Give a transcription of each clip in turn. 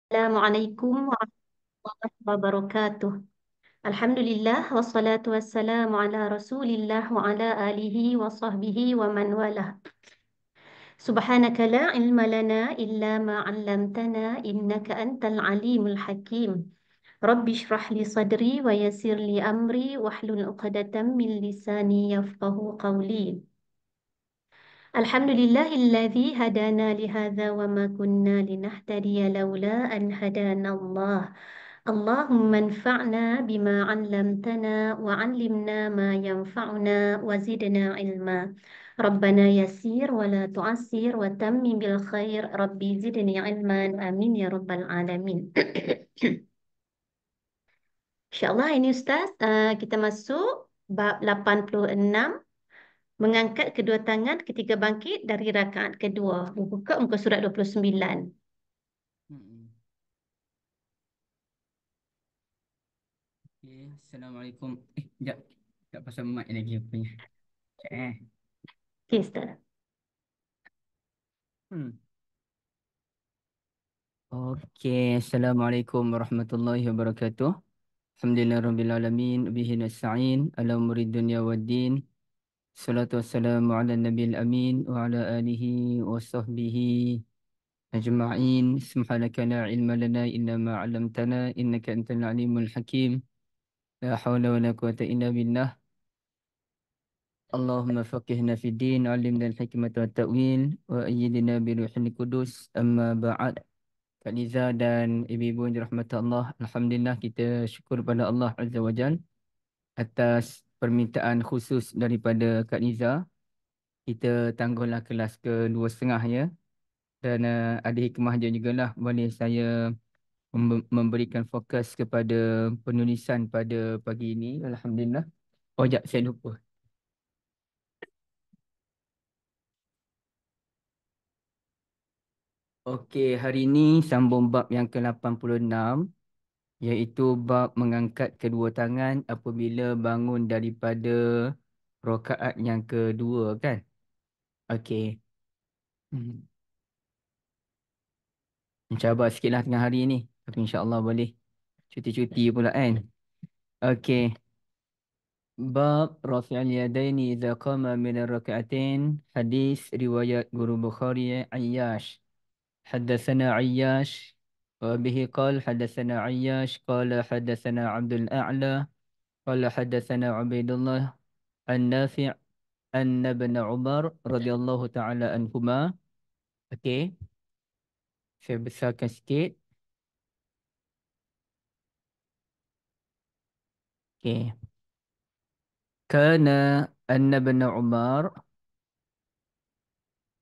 Assalamualaikum warahmatullahi wabarakatuh. Alhamdulillah wassalatu wassalamu ala Rasulillah wa ala alihi wa sahbihi wa man walah. Subhanaka la ilma lana illa ma 'allamtana innaka antal alimul hakim. Rabbi shrah li sadri wa yassir li amri wahlul 'uqdatam min lisani yafqahu qawli. Alhamdulillahilladzi hadana li hadza wa ma kunna linahtadiya laula an hadana Allah. Allahumma anfa'na bima 'allamtana wa 'allimna ma yanfa'una wa zidna ilma. Rabbana yassir wa la tu'assir wa tammim bil khair. Rabbi zidni ilman. Amin ya rabbal alamin. InsyaAllah ini Ustaz, kita masuk bab 86, mengangkat kedua tangan ketika bangkit dari rakaat kedua. Buka muka surat 29. Hmm. Okay. Assalamualaikum. Sekejap. Tak pasal mic lagi aku punya. Sekejap, Okey Ustaz. Hmm. Okey. Assalamualaikum warahmatullahi wabarakatuh. Alhamdulillah rabbil alamin. Bihi nasta'in. Ala umuri dunya waddin. Salatu wassalamu ala nabil amin. Wa ala alihi wa sahbihi ajma'in. Subhanaka la ilma lana illa ma 'allamtana. Innaka antal alimul hakim. La hawla wa la quwata illa billah. اللهم فقهنا في الدين علمنا الحكمة والتأويل وأيدنا بروح القدس أما بعد. Kak Liza dan ibu-ibu yang dirahmati Allah, Alhamdulillah kita syukur pada Allah Azza wa Jal atas permintaan khusus daripada Kak Liza. Kita tangguhlah kelas ke-2.5 ya. Dan ada hikmahnya juga lah boleh saya memberikan fokus kepada penulisan pada pagi ini. Alhamdulillah. Oh, sekejap saya lupa. Okey, hari ini sambung bab yang ke-86 iaitu bab mengangkat kedua tangan apabila bangun daripada rakaat yang kedua kan? Okey. Hmm. Mencabar sikitlah tengah hari ni. Tapi insya-Allah boleh cuti-cuti pula kan. Okey. Bab rafi'al yadaini idza qama min ar-rak'atain. Hadis riwayat Guru Bukhari Ayyash. حدثنا عياش وبه قال حدثنا عياش قال حدثنا عبد الأعلى قال حدثنا عبيد الله النافع أن ابن عمر رضي الله تعالى عنهما. Okey, saya besarkan sikit. Okey. Kana anna ibn Umar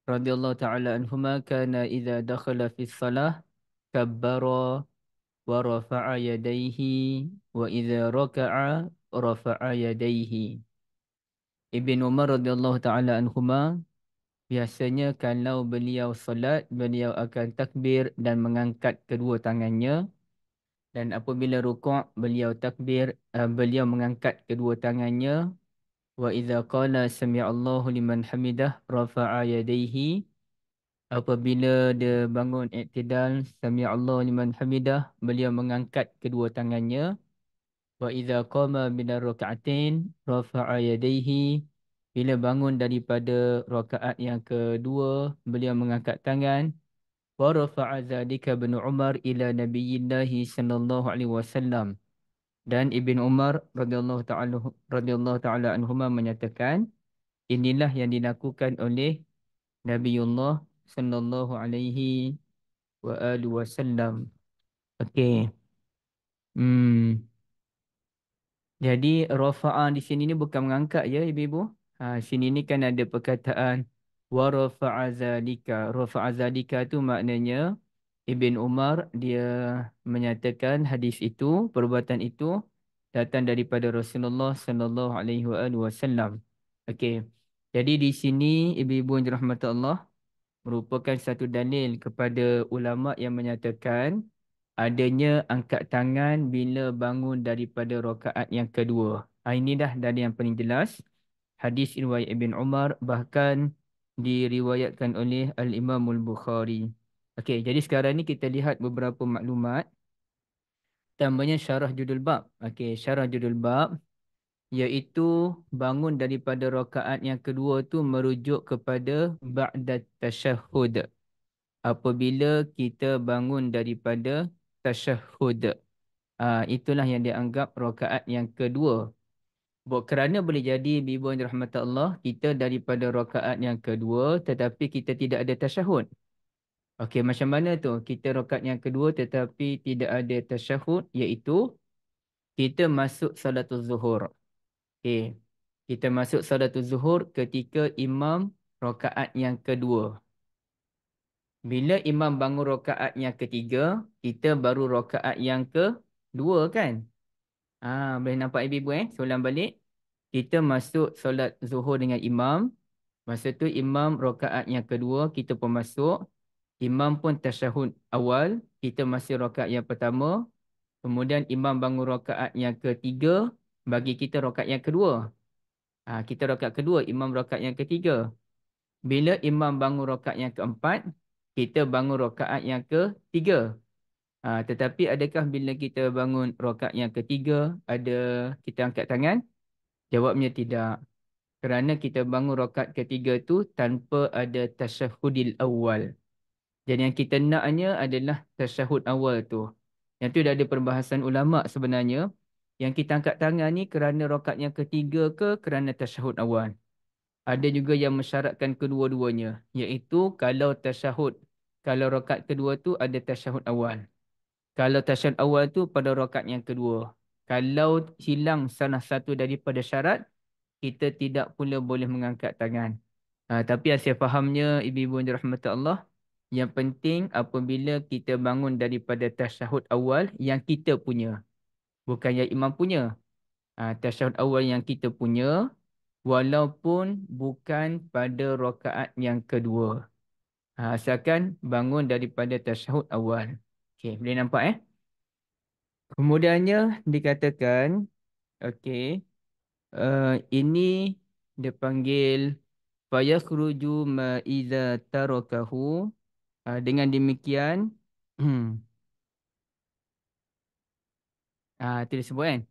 radhiyallahu ta'ala anhuma kana idza dakhala fi shalah kabbara wa rafa'a yadayhi wa idza raka'a rafa'a yadayhi. Ibn Umar radhiyallahu ta'ala anhuma biasanya kalau beliau solat, beliau akan takbir dan mengangkat kedua tangannya. Dan apabila rukuk, beliau takbir, beliau mengangkat kedua tangannya. Wa idza qala sami'allahu liman hamidah rafa'a yadayhi. Apabila dia bangun i'tidal, sami'allahu liman hamidah, beliau mengangkat kedua tangannya. Wa idza qama minar raka'atain rafa'a yadayhi. Bila bangun daripada rakaat yang kedua, beliau mengangkat tangan. Wa rafa'a dzalika ibn Umar ila Nabiyillah sallallahu alaihi wasallam. Dan Ibn Umar radhiyallahu taala anhuma menyatakan inilah yang dilakukan oleh Nabiullah sallallahu alaihi wa alihi wasallam. Okey. Hmm. Jadi rafa'ah di sini ni bukan mengangkat ya ibu-ibu. Sini ni kan ada perkataan wa rafa'a zalika. Rafa'a zalika tu maknanya Ibn Umar dia menyatakan hadis itu, perbuatan itu datang daripada Rasulullah sallallahu alaihi wasallam. Okey. Jadi di sini ibu-ibu yang dirahmati Allah merupakan satu dalil kepada ulama yang menyatakan adanya angkat tangan bila bangun daripada rakaat yang kedua. Ini dah dalil yang paling jelas. Hadis riwayat Ibn Umar bahkan diriwayatkan oleh Al-Imam Al-Bukhari. Okey, jadi sekarang ni kita lihat beberapa maklumat. Tambahnya syarah judul bab. Okey, syarah judul bab iaitu bangun daripada rakaat yang kedua tu merujuk kepada ba'da tasyahhud. Apabila kita bangun daripada tasyahhud. Itulah yang dianggap rakaat yang kedua. Kerana boleh jadi Ibu yang dirahmati Allah, kita daripada rakaat yang kedua tetapi kita tidak ada tasyahud. Okey, macam mana tu? Kita rakaat yang kedua tetapi tidak ada tasyahud, iaitu kita masuk salatul zuhur. Okey. Kita masuk salatul zuhur ketika imam rakaat yang kedua. Bila imam bangun rakaat yang ketiga, kita baru rakaat yang kedua kan? Boleh nampak ibu-ibu Soalan balik. Kita masuk solat zuhur dengan imam. Masa tu imam rakaat yang kedua, kita pun masuk. Imam pun tasyahud awal, kita masih rakaat yang pertama. Kemudian imam bangun rakaat yang ketiga, bagi kita rakaat yang kedua. Kita rakaat kedua, imam rakaat yang ketiga. Bila imam bangun rakaat yang keempat, kita bangun rakaat yang ketiga. Tetapi adakah bila kita bangun rakaat yang ketiga, ada kita angkat tangan? Jawabnya tidak. Kerana kita bangun rakaat ketiga tu tanpa ada tasyahudil awal. Jadi yang kita naknya adalah tasyahud awal tu. Yang tu dah ada perbahasan ulama' sebenarnya. Yang kita angkat tangan ni kerana rakaat yang ketiga ke kerana tasyahud awal. Ada juga yang mensyaratkan kedua-duanya. Iaitu kalau rakaat kedua tu ada tasyahud awal. Kalau tasyahud awal tu pada rakaat yang kedua. Kalau hilang salah satu daripada syarat, kita tidak pula boleh mengangkat tangan. Tapi yang saya fahamnya, ibu-ibu yang dirahmati Allah, yang penting apabila kita bangun daripada tasyahud awal yang kita punya. Bukan yang imam punya. Tasyahud awal yang kita punya, walaupun bukan pada rakaat yang kedua. Asalkan bangun daripada tasyahud awal. Okey, boleh nampak Kemudiannya dikatakan, okey, ini dia panggil fayakhruju ma iza tarakahu. Dengan demikian, itu disebut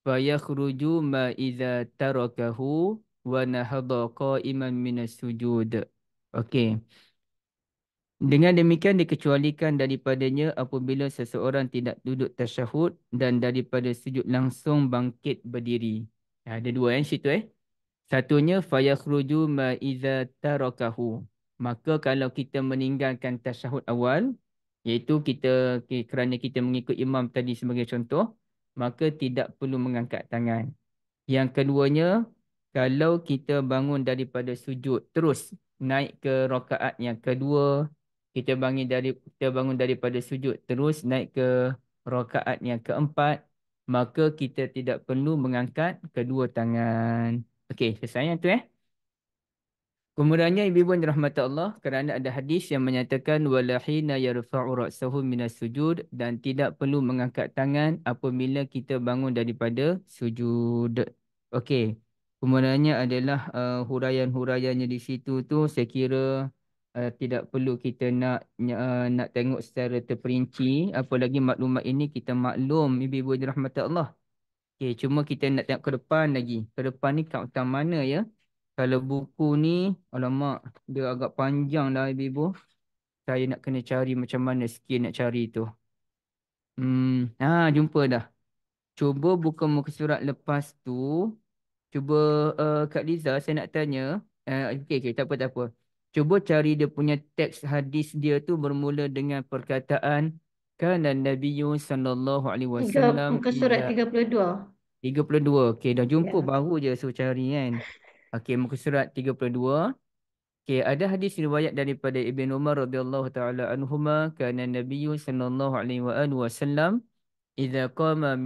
fayakhruju ma iza tarakahu wa nahadha qa'iman minas sujud. Okey. Dengan demikian dikecualikan daripadanya apabila seseorang tidak duduk tasyahud dan daripada sujud langsung bangkit berdiri. Ada dua situ Satunya fayakhruju ma iza tarakahu. Maka kalau kita meninggalkan tasyahud awal, iaitu kerana kita mengikut imam tadi sebagai contoh, maka tidak perlu mengangkat tangan. Yang keduanya, kalau kita bangun daripada sujud terus naik ke rakaat yang kedua, kita bangun daripada sujud terus naik ke rakaat yang keempat, maka kita tidak perlu mengangkat kedua tangan. Okey, selesai yang tu Kemudiannya ibu-ibu yang dirahmati Allah, kerana ada hadis yang menyatakan walahina yarfa'u ra'sahu minas sujud, dan tidak perlu mengangkat tangan apabila kita bangun daripada sujud. Okey. Kemudiannya adalah huraian-huraiannya di situ tu saya kira tidak perlu kita nak tengok secara terperinci, apalagi maklumat ini kita maklum ibu-ibu yang dirahmati Allah. Okey, cuma kita nak tengok ke depan lagi. Ke depan ni kat utang mana Kalau buku ni, alamak, dia agak panjang dah ibu-ibu. Saya nak kena cari macam mana skill nak cari tu. Jumpa dah. Cuba buka muka surat lepas tu. Cuba Kak Liza, saya nak tanya. Okey, tak apa, tak apa. Cuba cari dia punya teks hadis dia tu bermula dengan perkataan kana Nabiyyu sallallahu alaihi wasallam Muka surat iza 32. 32. Okey, dah jumpa Ya. baru je so cari kan. Okey, muka surat 32. Okey, ada hadis riwayat daripada Ibn Umar radhiyallahu taala anhuma kana Nabiyyu sallallahu alaihi wa alihi wasallam idza qama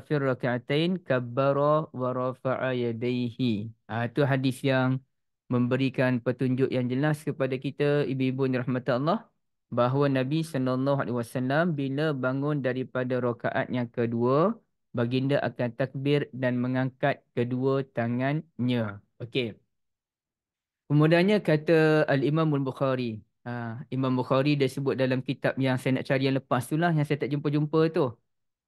fi rak'atain kabbara wa rafa'a yadayhi. Itu hadis yang memberikan petunjuk yang jelas kepada kita ibu-ibu yang dirahmati Allah bahawa Nabi sallallahu alaihi wasallam bila bangun daripada rakaat yang kedua, baginda akan takbir dan mengangkat kedua tangannya. Okey. Kemudiannya kata Al-Imam Al-Bukhari. Imam Bukhari dia sebut dalam kitab yang saya nak cari yang lepas tu lah, yang saya tak jumpa-jumpa tu.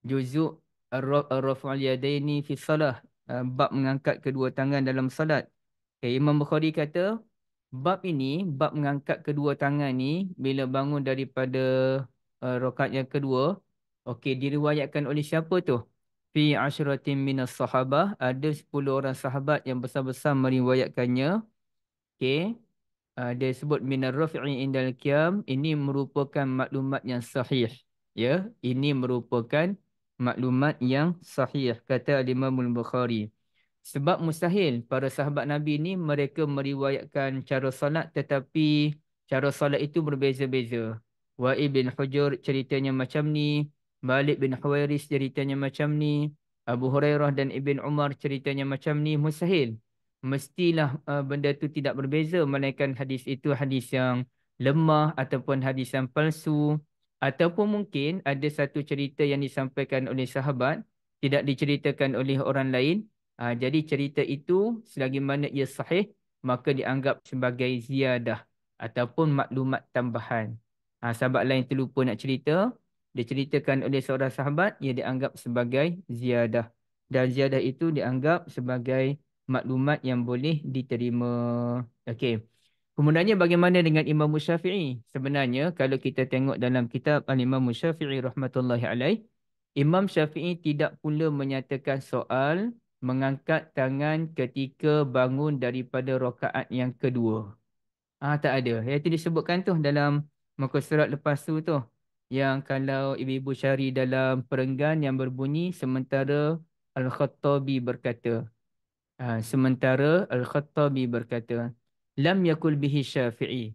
Juzuk Ar-Raf'ul Yadaini fi Salah. Bab mengangkat kedua tangan dalam salat. Okay, Imam Bukhari kata, bab ini, bab mengangkat kedua tangan ni, bila bangun daripada rakaat yang kedua, okey, diriwayatkan oleh siapa tu? Fi asyratin minas sahabah, ada 10 orang sahabat yang besar-besar meriwayatkannya. Okey. Dia sebut minar rafi'i indal qiyam, ini merupakan maklumat yang sahih. Ya, ini merupakan maklumat yang sahih kata Imam Al-Bukhari. Sebab mustahil para sahabat Nabi ni mereka meriwayatkan cara solat, tetapi cara solat itu berbeza-beza. Wa'il bin Hujur ceritanya macam ni, Malik bin Huwairis ceritanya macam ni, Abu Hurairah dan Ibn Umar ceritanya macam ni, mustahil. Mestilah benda tu tidak berbeza, melainkan hadis itu hadis yang lemah ataupun hadis yang palsu, ataupun mungkin ada satu cerita yang disampaikan oleh sahabat tidak diceritakan oleh orang lain. Jadi cerita itu selagi mana ia sahih, maka dianggap sebagai ziyadah ataupun maklumat tambahan. Sahabat lain terlupa nak cerita, diceritakan oleh seorang sahabat, ia dianggap sebagai ziyadah. Dan ziyadah itu dianggap sebagai maklumat yang boleh diterima. Okey. Kemudiannya bagaimana dengan Imam Syafi'i? Sebenarnya kalau kita tengok dalam kitab Al-Imam Syafi'i rahmatullahi alaih, Imam Syafi'i tidak pula menyatakan soal mengangkat tangan ketika bangun daripada rakaat yang kedua. Tak ada. Yang itu disebutkan tu dalam muka surat lepas tu. Yang kalau ibu-ibu cari dalam perenggan yang berbunyi sementara Al-Khattabi berkata. Sementara Al-Khattabi berkata, Lam yakul bihi Syafi'i.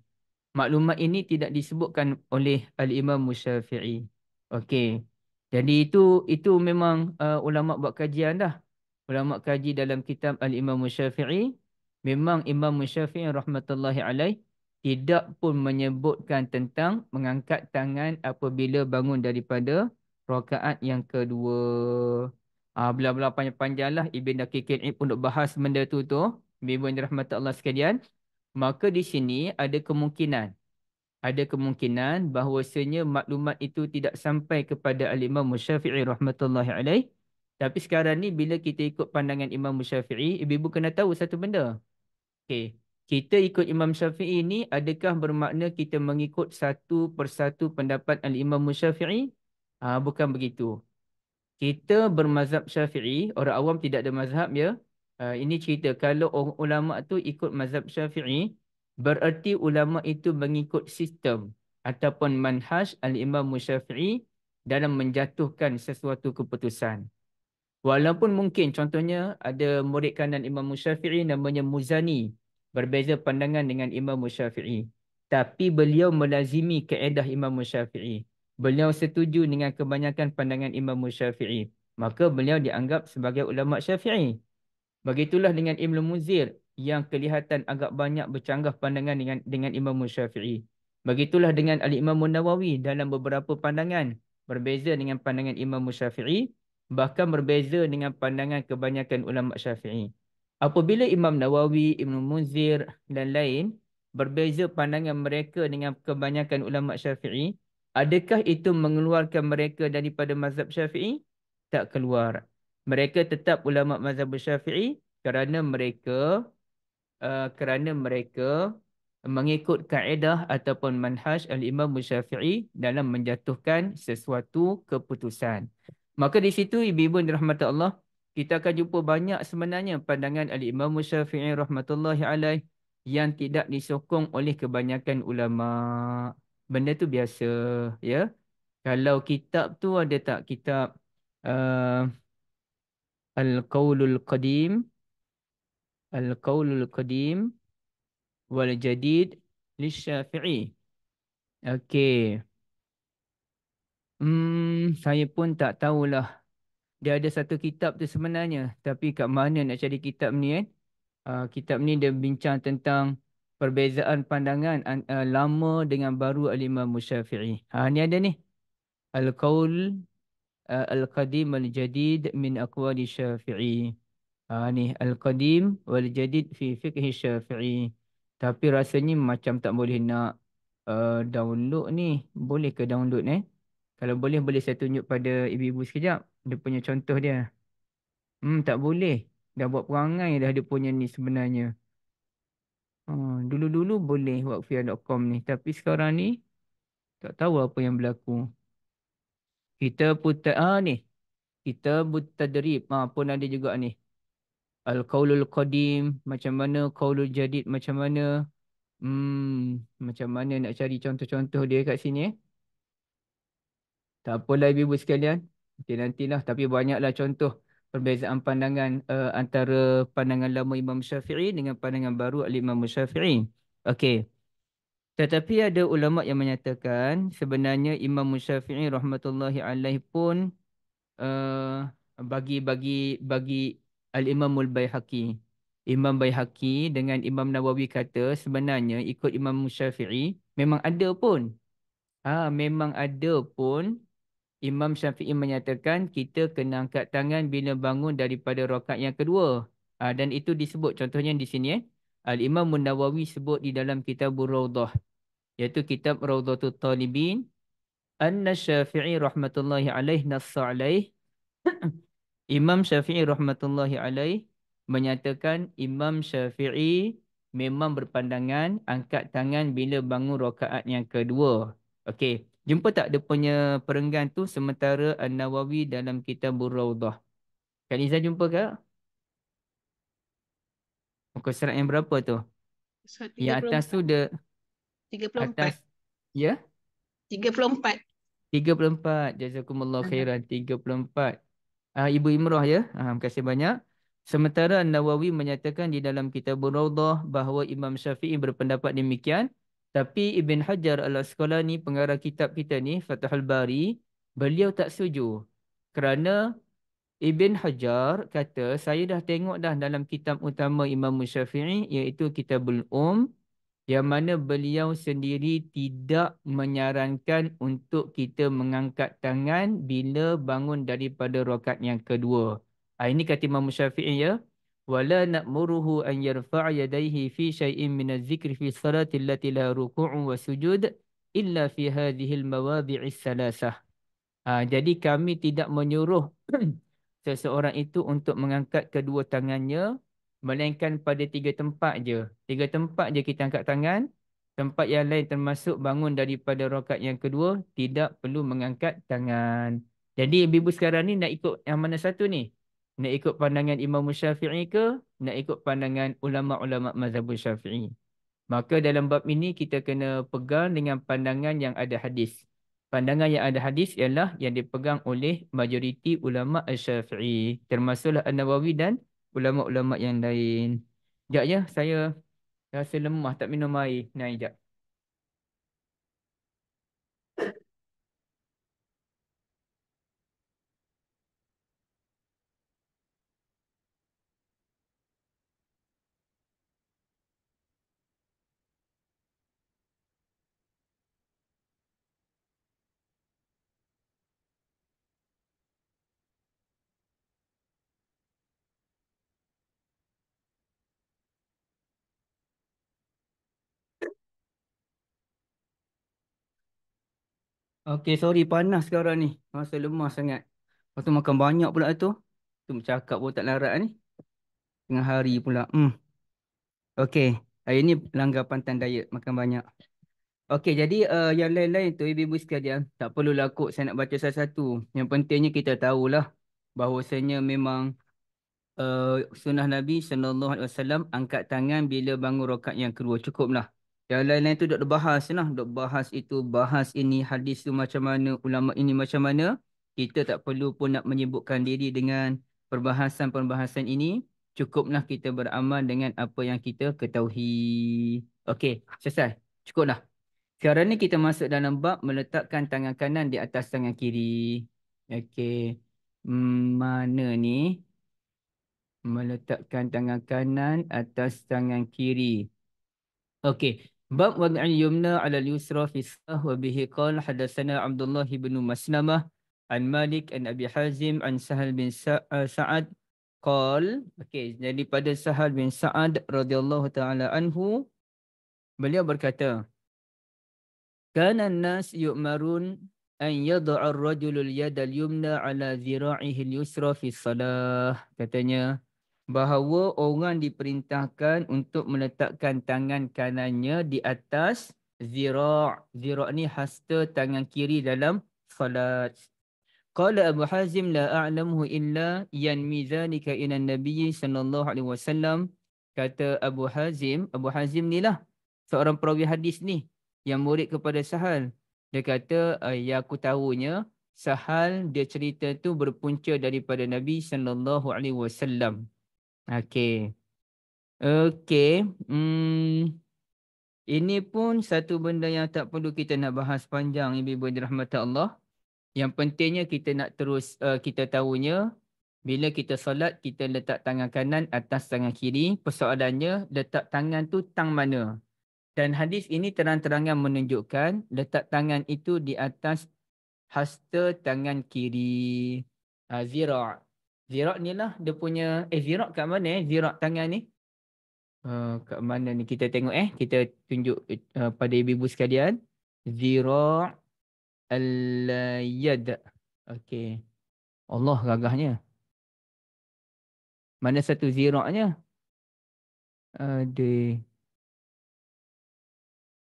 Maklumat ini tidak disebutkan oleh Al-Imam Syafi'i. Okey. Jadi itu memang ulama buat kajian dah. Ulama kaji dalam kitab Al-Imam Syafi'i. Memang Imam Syafi'i rahmatullahi alaih tidak pun menyebutkan tentang mengangkat tangan apabila bangun daripada rakaat yang kedua. Belah-belah panjang-panjang lah Ibn Daqiq Al-Id untuk bahas benda tu. Ibu yang dirahmati Allah sekalian. Maka di sini ada kemungkinan. Ada kemungkinan bahawasanya maklumat itu tidak sampai kepada Al-Imam Syafi'i rahmatullahi alaih. Tapi sekarang ni bila kita ikut pandangan Imam Syafi'i, ibu-ibu kena tahu satu benda. Okey. Kita ikut Imam Syafi'i ni adakah bermakna kita mengikut satu persatu pendapat Al-Imam Syafi'i? Bukan begitu. Kita bermazhab Syafi'i, orang awam tidak ada mazhab ya. Ini cerita kalau orang ulama tu ikut mazhab Syafi'i, bererti ulama itu mengikut sistem ataupun manhaj al-Imam Syafi'i dalam menjatuhkan sesuatu keputusan. Walaupun mungkin contohnya ada murid kanan Imam Syafi'i namanya Muzani, berbeza pandangan dengan Imam Syafi'i. Tapi beliau melazimi kaedah Imam Syafi'i. Beliau setuju dengan kebanyakan pandangan Imam Syafi'i. Maka beliau dianggap sebagai ulama Syafi'i. Begitulah dengan Ibn Munzir yang kelihatan agak banyak bercanggah pandangan dengan Imam Syafi'i. Begitulah dengan Al-Imam Nawawi dalam beberapa pandangan berbeza dengan pandangan Imam Syafi'i, bahkan berbeza dengan pandangan kebanyakan ulama Syafi'i. Apabila Imam Nawawi, Ibn Munzir dan lain berbeza pandangan mereka dengan kebanyakan ulama Syafi'i, adakah itu mengeluarkan mereka daripada mazhab Syafi'i? Tak keluar. Mereka tetap ulama mazhab Syafi'i kerana mereka mengikut kaedah ataupun manhaj al-Imam Syafi'i dalam menjatuhkan sesuatu keputusan. Maka di situ ibu-ibu yang dirahmati Allah, kita akan jumpa banyak sebenarnya pandangan al-Imam Syafi'i rahmatullahi alaih yang tidak disokong oleh kebanyakan ulama. Benda tu biasa, ya. Kalau kitab tu ada tak kitab uh, Al-Qaulul Qadim, Al-Qaulul Qadim wal Jadid Lisyafi'i. Okey. Saya pun tak tahulah. Dia ada satu kitab tu sebenarnya. Tapi kat mana nak cari kitab ni kan? Kitab ni dia bincang tentang perbezaan pandangan lama dengan baru Al-Imam Syafi'i. Ni ada ni. Al-Qaul Al-Qadim Al-Jadid min Aqwali Syafi'i. Ni Al-Qadim wal Jadid fi Fiqh Syafi'i. Tapi rasanya macam tak boleh nak. Download ni. Boleh ke download Kalau boleh, boleh saya tunjuk pada ibu-ibu sekejap. Dia punya contoh dia. Tak boleh. Dah buat perangai dah dia punya ni sebenarnya. Dulu-dulu boleh wakfia.com ni. Tapi sekarang ni tak tahu apa yang berlaku. Kita putar ni. Kita tadrib. Pun ada juga ni. Al-Qaulul Qadim macam mana, Qaulul Jadid macam mana. Macam mana nak cari contoh-contoh dia kat sini Tak apalah ibu-ibu sekalian. Nanti-nantilah. Tapi banyaklah contoh perbezaan pandangan antara pandangan lama Imam Syafi'i dengan pandangan baru Al-Imam Syafi'i. Okey. Tetapi ada ulama yang menyatakan sebenarnya Imam Syafi'i rahmatullahi alaih pun bagi Al-Imamul Baihaqi. Imam Baihaqi dengan Imam Nawawi kata sebenarnya ikut Imam Syafi'i memang ada pun. Memang ada pun Imam Syafi'i menyatakan kita kena angkat tangan bila bangun daripada rakaat yang kedua. Dan itu disebut contohnya di sini Al-Imam Nawawi sebut di dalam kitab Rawdah iaitu kitab Rawdatul Talibin Anna Syafi'i rahmatullahi alaih nassa alaih Imam Syafi'i rahmatullahi alaih menyatakan Imam Syafi'i memang berpandangan angkat tangan bila bangun rakaat yang kedua. Okey, jumpa tak dia punya perenggan tu sementara An-Nawawi dalam kitab Rawdah. Kak Liza jumpa ke? Muka surat yang berapa tu? So, Yang atas tu dia 34. atas ya? 34. 34. Jazakumullah khairan. 34. Ibu Imrah ya. Terima kasih banyak. Sementara Nawawi menyatakan di dalam kitab Rawdah bahawa Imam Syafi'i berpendapat demikian. Tapi Ibn Hajar Al-Asqalani pengarah kitab kita ni, Fathul Bari, beliau tak setuju. Kerana Ibn Hajar kata, saya dah tengok dah dalam kitab utama Imam Syafi'i iaitu Kitabul yang mana beliau sendiri tidak menyarankan untuk kita mengangkat tangan bila bangun daripada rakaat yang kedua. Ini kata Imam Syafi'i ya. Wala na'muruhu an yarfa'a yadayhi fi syai'in min az-zikri fi salati allati la ruku'u wa sujud illa fi hadhihi al-mawadhi'i salasah. Jadi kami tidak menyuruh seseorang itu untuk mengangkat kedua tangannya melainkan pada 3 tempat je. 3 tempat je kita angkat tangan. Tempat yang lain termasuk bangun daripada rakaat yang kedua tidak perlu mengangkat tangan. Jadi ibu sekarang ni nak ikut yang mana satu ni? Nak ikut pandangan Imam Syafi'i ke? Nak ikut pandangan ulama-ulama mazhab Syafi'i? Maka dalam bab ini kita kena pegang dengan pandangan yang ada hadis. Pandangan yang ada hadis ialah yang dipegang oleh majoriti ulama Asy-Syafi'i, termasuklah An-Nawawi dan ulama-ulama yang lain. Sekejap ya, saya rasa lemah tak minum air. Naik sekejap. Okey, sorry panas sekarang ni. Rasa lemah sangat. Lepas tu makan banyak pula tu. Tu bercakap pun tak larat ni. Tengah hari pula. Okey, hari ni langgar pantan diet, makan banyak. Okey, jadi yang lain-lain tu ibu-ibu sekalian, tak perlulah kok saya nak baca satu-satu. Yang pentingnya kita tahulah bahawasanya memang sunnah Nabi SAW angkat tangan bila bangun rakaat yang kedua. Cukuplah. Yang lain-lain tu dok bahas lah. Dok bahas itu, bahas ini, hadis tu macam mana, ulama ini macam mana. Kita tak perlu pun nak menyibukkan diri dengan perbahasan-perbahasan ini. Cukuplah kita beramal dengan apa yang kita ketahui. Okey, selesai. Cukuplah. Sekarang ni kita masuk dalam bab meletakkan tangan kanan di atas tangan kiri. Okey. Mana ni? Meletakkan tangan kanan atas tangan kiri. Okey. Bab wad'al yumna 'ala al-yusra fi as-sah wa bihi qala hadatsana Abdullah bin Maslamah an Malik an Abi Hazim an Sahal bin Sa'ad qal. Okey, daripada Sahal bin Sa'ad radhiyallahu taala anhu beliau berkata Kana an-nas yu'marun an yad'a ar-rajulu al-yada al-yumna ala zira'ihi al-yusra fi salah. Katanya bahawa orang diperintahkan untuk meletakkan tangan kanannya di atas zira'. Zira' ni hasta tangan kiri dalam salat. Qala Abu Hazim la a'lamuhu illa yanmi dhalika ila an-nabiy sallallahu alaihi wasallam. Kata Abu Hazim ni lah seorang perawi hadis ni yang murid kepada Sahal. Dia kata, yang aku tahunya Sahal dia cerita tu berpunca daripada Nabi sallallahu alaihi wasallam. Okey. Okey. Ini pun satu benda yang tak perlu kita nak bahas panjang, ibu-ibu dirahmati Allah. Yang pentingnya kita nak terus kita tahunya bila kita solat kita letak tangan kanan atas tangan kiri. Persoalannya letak tangan tu tang mana? Dan hadis ini terang-terangan menunjukkan letak tangan itu di atas hasta tangan kiri. Zira'. Zira' ni lah dia punya zira' kat mana zira' tangan ni? Kat mana ni kita tengok kita tunjuk pada ibu-ibu sekalian. Zira' al-yad. Okey. Allah gagahnya. Mana satu zira'nya?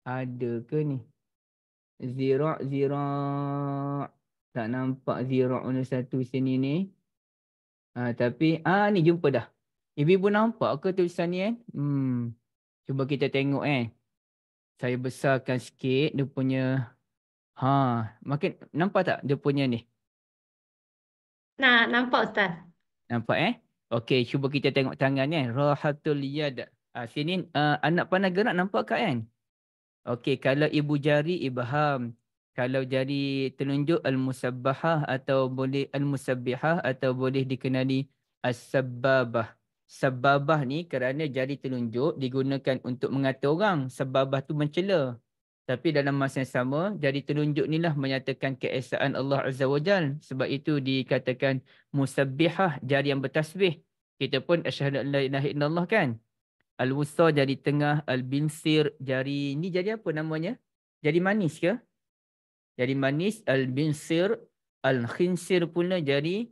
Ada ke ni? Zira'. Tak nampak zira' mana satu sini ni. Tapi ni jumpa dah. Ibu-ibu nampak ke tulisan ni Cuba kita tengok Saya besarkan sikit dia punya. Makin nampak tak dia punya ni? Nah, nampak Ustaz. Nampak Okey, cuba kita tengok tangan Rahatul yad. Sini anak panah gerak nampak tak kan? Okey, kalau ibu jari ibham. Kalau jari telunjuk al-musabbahah atau boleh al-musabbihah atau boleh dikenali as-sabbabah. Sabbabah ni kerana jari telunjuk digunakan untuk mengata orang. Sabbabah tu mencela. Tapi dalam masa yang sama, jari telunjuk ni lah menyatakan keesaan Allah Azza wa Jal. Sebab itu dikatakan musabbihah, jari yang bertasbih. Kita pun asyhadu an la ilaha illallah kan. Al-wusta jari tengah, al-binsir jari, ni jari apa namanya? Jari manis ke? Jari manis, al-binsir, al-khinsir pula jari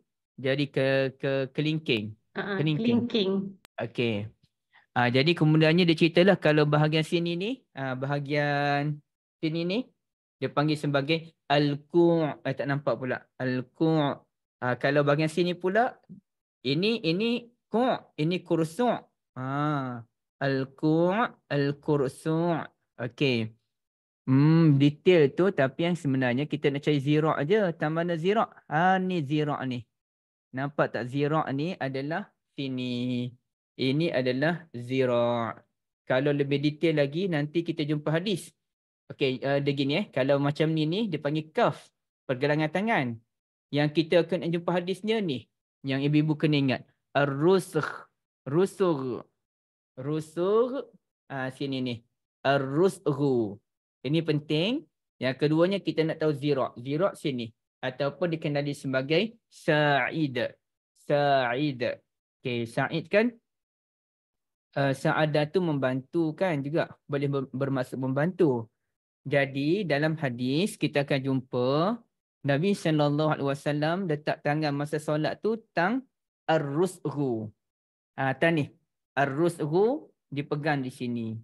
kelingking. Kelingking. Okey. Jadi kemudiannya dia ceritalah kalau bahagian sini ni, bahagian sini ni dia panggil sebagai al-ku'. Tak nampak pula. Al-ku'. Kalau bahagian sini pula ini ku', ini kursu'. Al-ku', al-kursu'. Okey. Detail tu tapi yang sebenarnya kita nak cari zira' aja. Tak mana zira'? Ni zira' ni. Nampak tak zira' ni adalah sini. Ini adalah zira'. Kalau lebih detail lagi nanti kita jumpa hadis. Okey, dia gini kalau macam ni dia panggil kaf, pergelangan tangan. Yang kita akan jumpa hadisnya ni. Yang ibu-ibu kena ingat. Ar-rusugh. Rusugh. Sini ni. Ar-rusughu. Ini penting. Yang keduanya kita nak tahu zira'. Zira' sini. Ataupun dikenali sebagai sa'id. Sa'id. Okey, sa'id kan Sa'adah tu membantu kan juga. Boleh bermaksud membantu. Jadi dalam hadis kita akan jumpa Nabi SAW letak tangan masa solat tu tang ar-rusghu. Tang ni. Ar-rusghu dipegang di sini.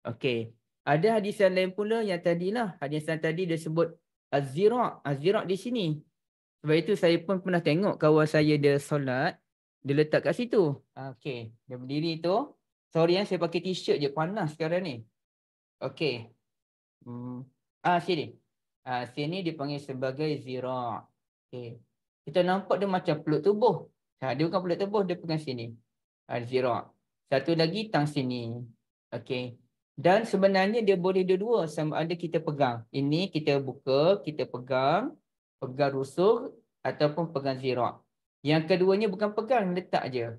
Okey. Ada hadis yang lain pula yang tadilah. Hadis yang tadi dia sebut az-zira'. Az-zira' di sini. Sebab itu saya pun pernah tengok kawan saya dia solat. Dia letak kat situ. Okey. Dia berdiri tu. Sorry saya pakai t-shirt je. Panas sekarang ni. Okey. Sini. Sini dipanggil sebagai zira'. Okey. Kita nampak dia macam peluk tubuh. Dia bukan peluk tubuh. Dia pegang sini. Zira'. Satu lagi tang sini. Okey. Dan sebenarnya dia boleh dua-dua. Sama ada kita pegang. Ini kita buka. Kita pegang. Pegang rusuk. Ataupun pegang zira'. Yang keduanya bukan pegang. Letak je.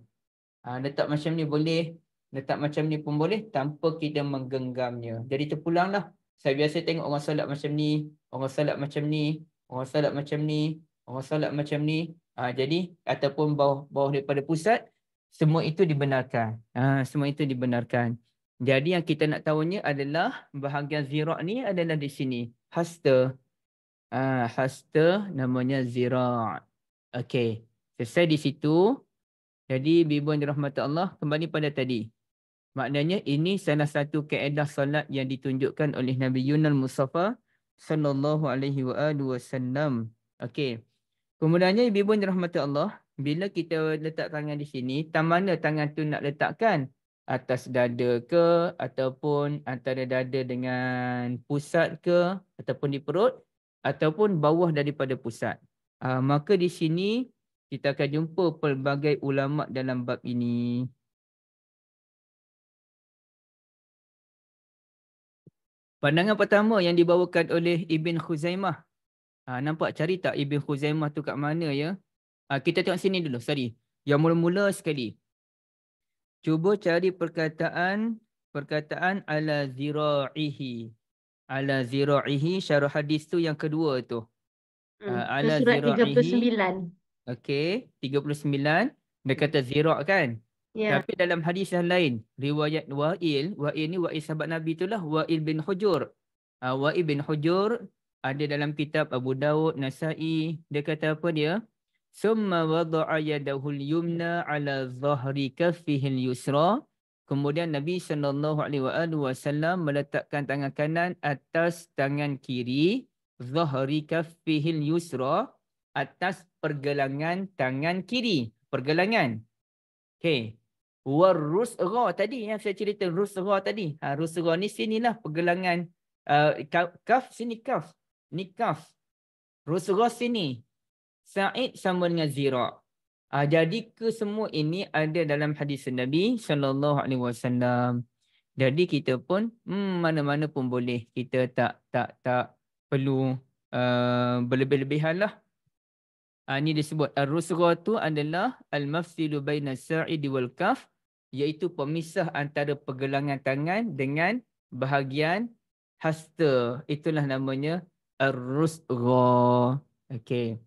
Letak macam ni boleh. Letak macam ni pun boleh tanpa kita menggenggamnya. Jadi terpulanglah. Saya biasa tengok orang solat macam ni. Orang solat macam ni. Orang solat macam ni. Orang solat macam ni. Jadi ataupun bawah daripada pusat. Semua itu dibenarkan. Semua itu dibenarkan. Jadi yang kita nak tahunya adalah bahagian zira' ni adalah di sini. hasta. Hasta namanya zira'. Okey. Selesai di situ. Jadi bibuan dirahmati Allah, kembali pada tadi. Maknanya ini salah satu kaedah solat yang ditunjukkan oleh Nabi Yunus Mustafa sallallahu alaihi wasallam. Okey. Kemudiannya ibu-ibu yang dirahmati Allah, bila kita letak tangan di sini, tam mana tangan tu nak letakkan? Atas dada ke, ataupun antara dada dengan pusat ke, ataupun di perut, ataupun bawah daripada pusat. Maka di sini kita akan jumpa pelbagai ulama dalam bab ini. Pandangan pertama yang dibawakan oleh Ibn Khuzaimah. Nampak cari tak Ibn Khuzaimah tu kat mana ya? Kita tengok sini dulu, sorry. Yang mula-mula sekali. Cuba cari perkataan ala zira'ihi. Ala zira'ihi, syarah hadis tu yang kedua tu. Tu Ala surat zira'ihi. 39. Okey, 39. Dia kata zira' kan? Ya. Tapi dalam hadis yang lain, riwayat Wa'il ni Wa'il sahabat Nabi itulah, Wa'il bin Hujur. Wa'il bin Hujur ada dalam kitab Abu Dawud, Nasa'i. Dia kata apa dia? Summa wada'a yadahul yumna ala zahri kaffihil yusra. Kemudian Nabi SAW meletakkan tangan kanan atas tangan kiri. Zahri kaffihil yusra. Atas pergelangan tangan kiri. Pergelangan. Okay. Warusra tadi yang saya cerita. Rusra tadi. Rusra ni sinilah pergelangan. Kaf sini kaf. Ni kaf. Rusra sini. Sa'id sama dengan zira'. Jadi kesemua ini ada dalam hadis Nabi SAW. Jadi kita pun mana-mana pun boleh. Kita tak perlu berlebih-lebihan lah. Ini disebut ar-rusra tu adalah al-mafsilu baina sa'id wal kaf, iaitu pemisah antara pergelangan tangan dengan bahagian hasta. Itulah namanya ar-rusra. Okey.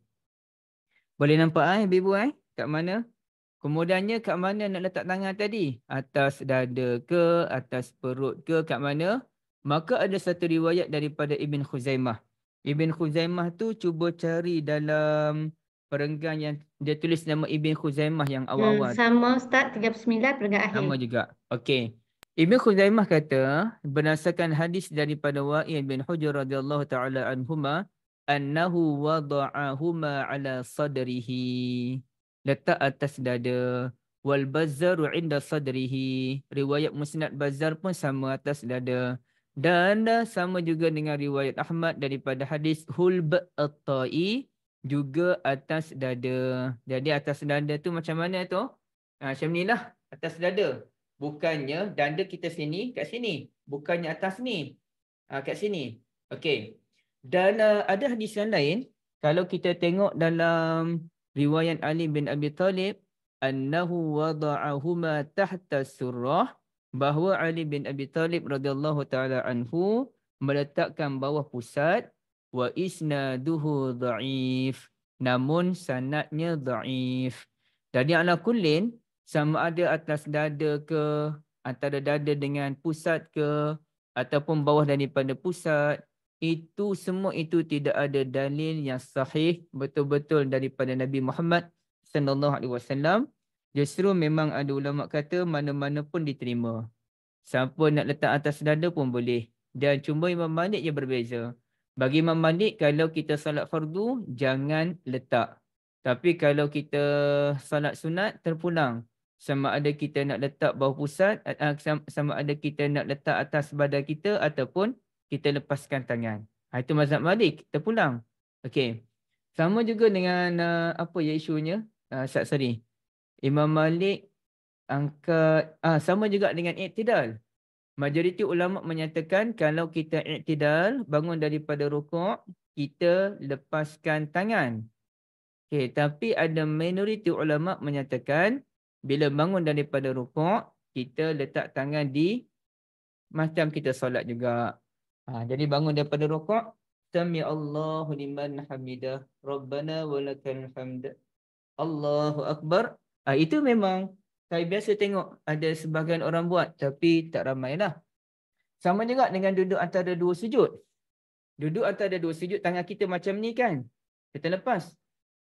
Boleh nampak ibu kat mana? Kemudiannya kat mana nak letak tangan tadi? Atas dada ke, atas perut ke, kat mana? Maka ada satu riwayat daripada Ibn Khuzaimah. Ibn Khuzaimah tu cuba cari dalam perenggan yang dia tulis nama Ibn Khuzaimah yang awal-awal. Sama Ustaz, 39 perenggan akhir. Sama juga. Okey. Ibn Khuzaimah kata berdasarkan hadis daripada Wa'il bin Hujur radhiyallahu taala anhuma, annahu wada'ahuma ala sadrihi, letak atas dada. Wal Bazzaru inda sadrihi, riwayat Musnad Bazzar pun sama atas dada. Dan sama juga dengan riwayat Ahmad daripada hadis Hulb at-Ta'i, juga atas dada. Jadi atas dada tu macam mana tu? Macam ni lah, atas dada. Bukannya dada kita sini, kat sini. Bukannya atas ni, kat sini. Okey. Dan ada hadis yang lain, kalau kita tengok dalam riwayat Ali bin Abi Talib, annahu wada'ahuma tahta surrah, bahawa Ali bin Abi Talib radhiyallahu taala anhu meletakkan bawah pusat. Wa isnaduhu dha'if, namun sanadnya dha'if. Jadi ala kullin, sama ada atas dada ke, antara dada dengan pusat ke, ataupun bawah daripada pusat, itu semua itu tidak ada dalil yang sahih betul-betul daripada Nabi Muhammad sallallahu alaihi wasallam. Justru memang ada ulama kata mana-mana pun diterima. Siapa nak letak atas dada pun boleh. Dan cuma Imam Malik yang berbeza. Bagi Imam Malik, kalau kita salat fardu, jangan letak. Tapi kalau kita salat sunat, terpulang. Sama ada kita nak letak bawah pusat, sama ada kita nak letak atas badan kita, ataupun kita lepaskan tangan. Itu mazhab Malik, terpulang. Okey. Sama juga dengan apa ya isunya? Sorry. Imam Malik angkat, sama juga dengan i'tidal. Majoriti ulama menyatakan kalau kita i'tidal, bangun daripada rukuk, kita lepaskan tangan. Okay, tapi ada minoriti ulama menyatakan bila bangun daripada rukuk, kita letak tangan di macam kita solat juga. Jadi bangun daripada rukuk, Sami Allahu liman hamidah, Rabbana walakal hamd, Allahu Akbar. Itu memang saya biasa tengok ada sebahagian orang buat, tapi tak ramai lah. Sama juga dengan duduk antara dua sujud. Duduk antara dua sujud tangan kita macam ni kan. Kita lepas.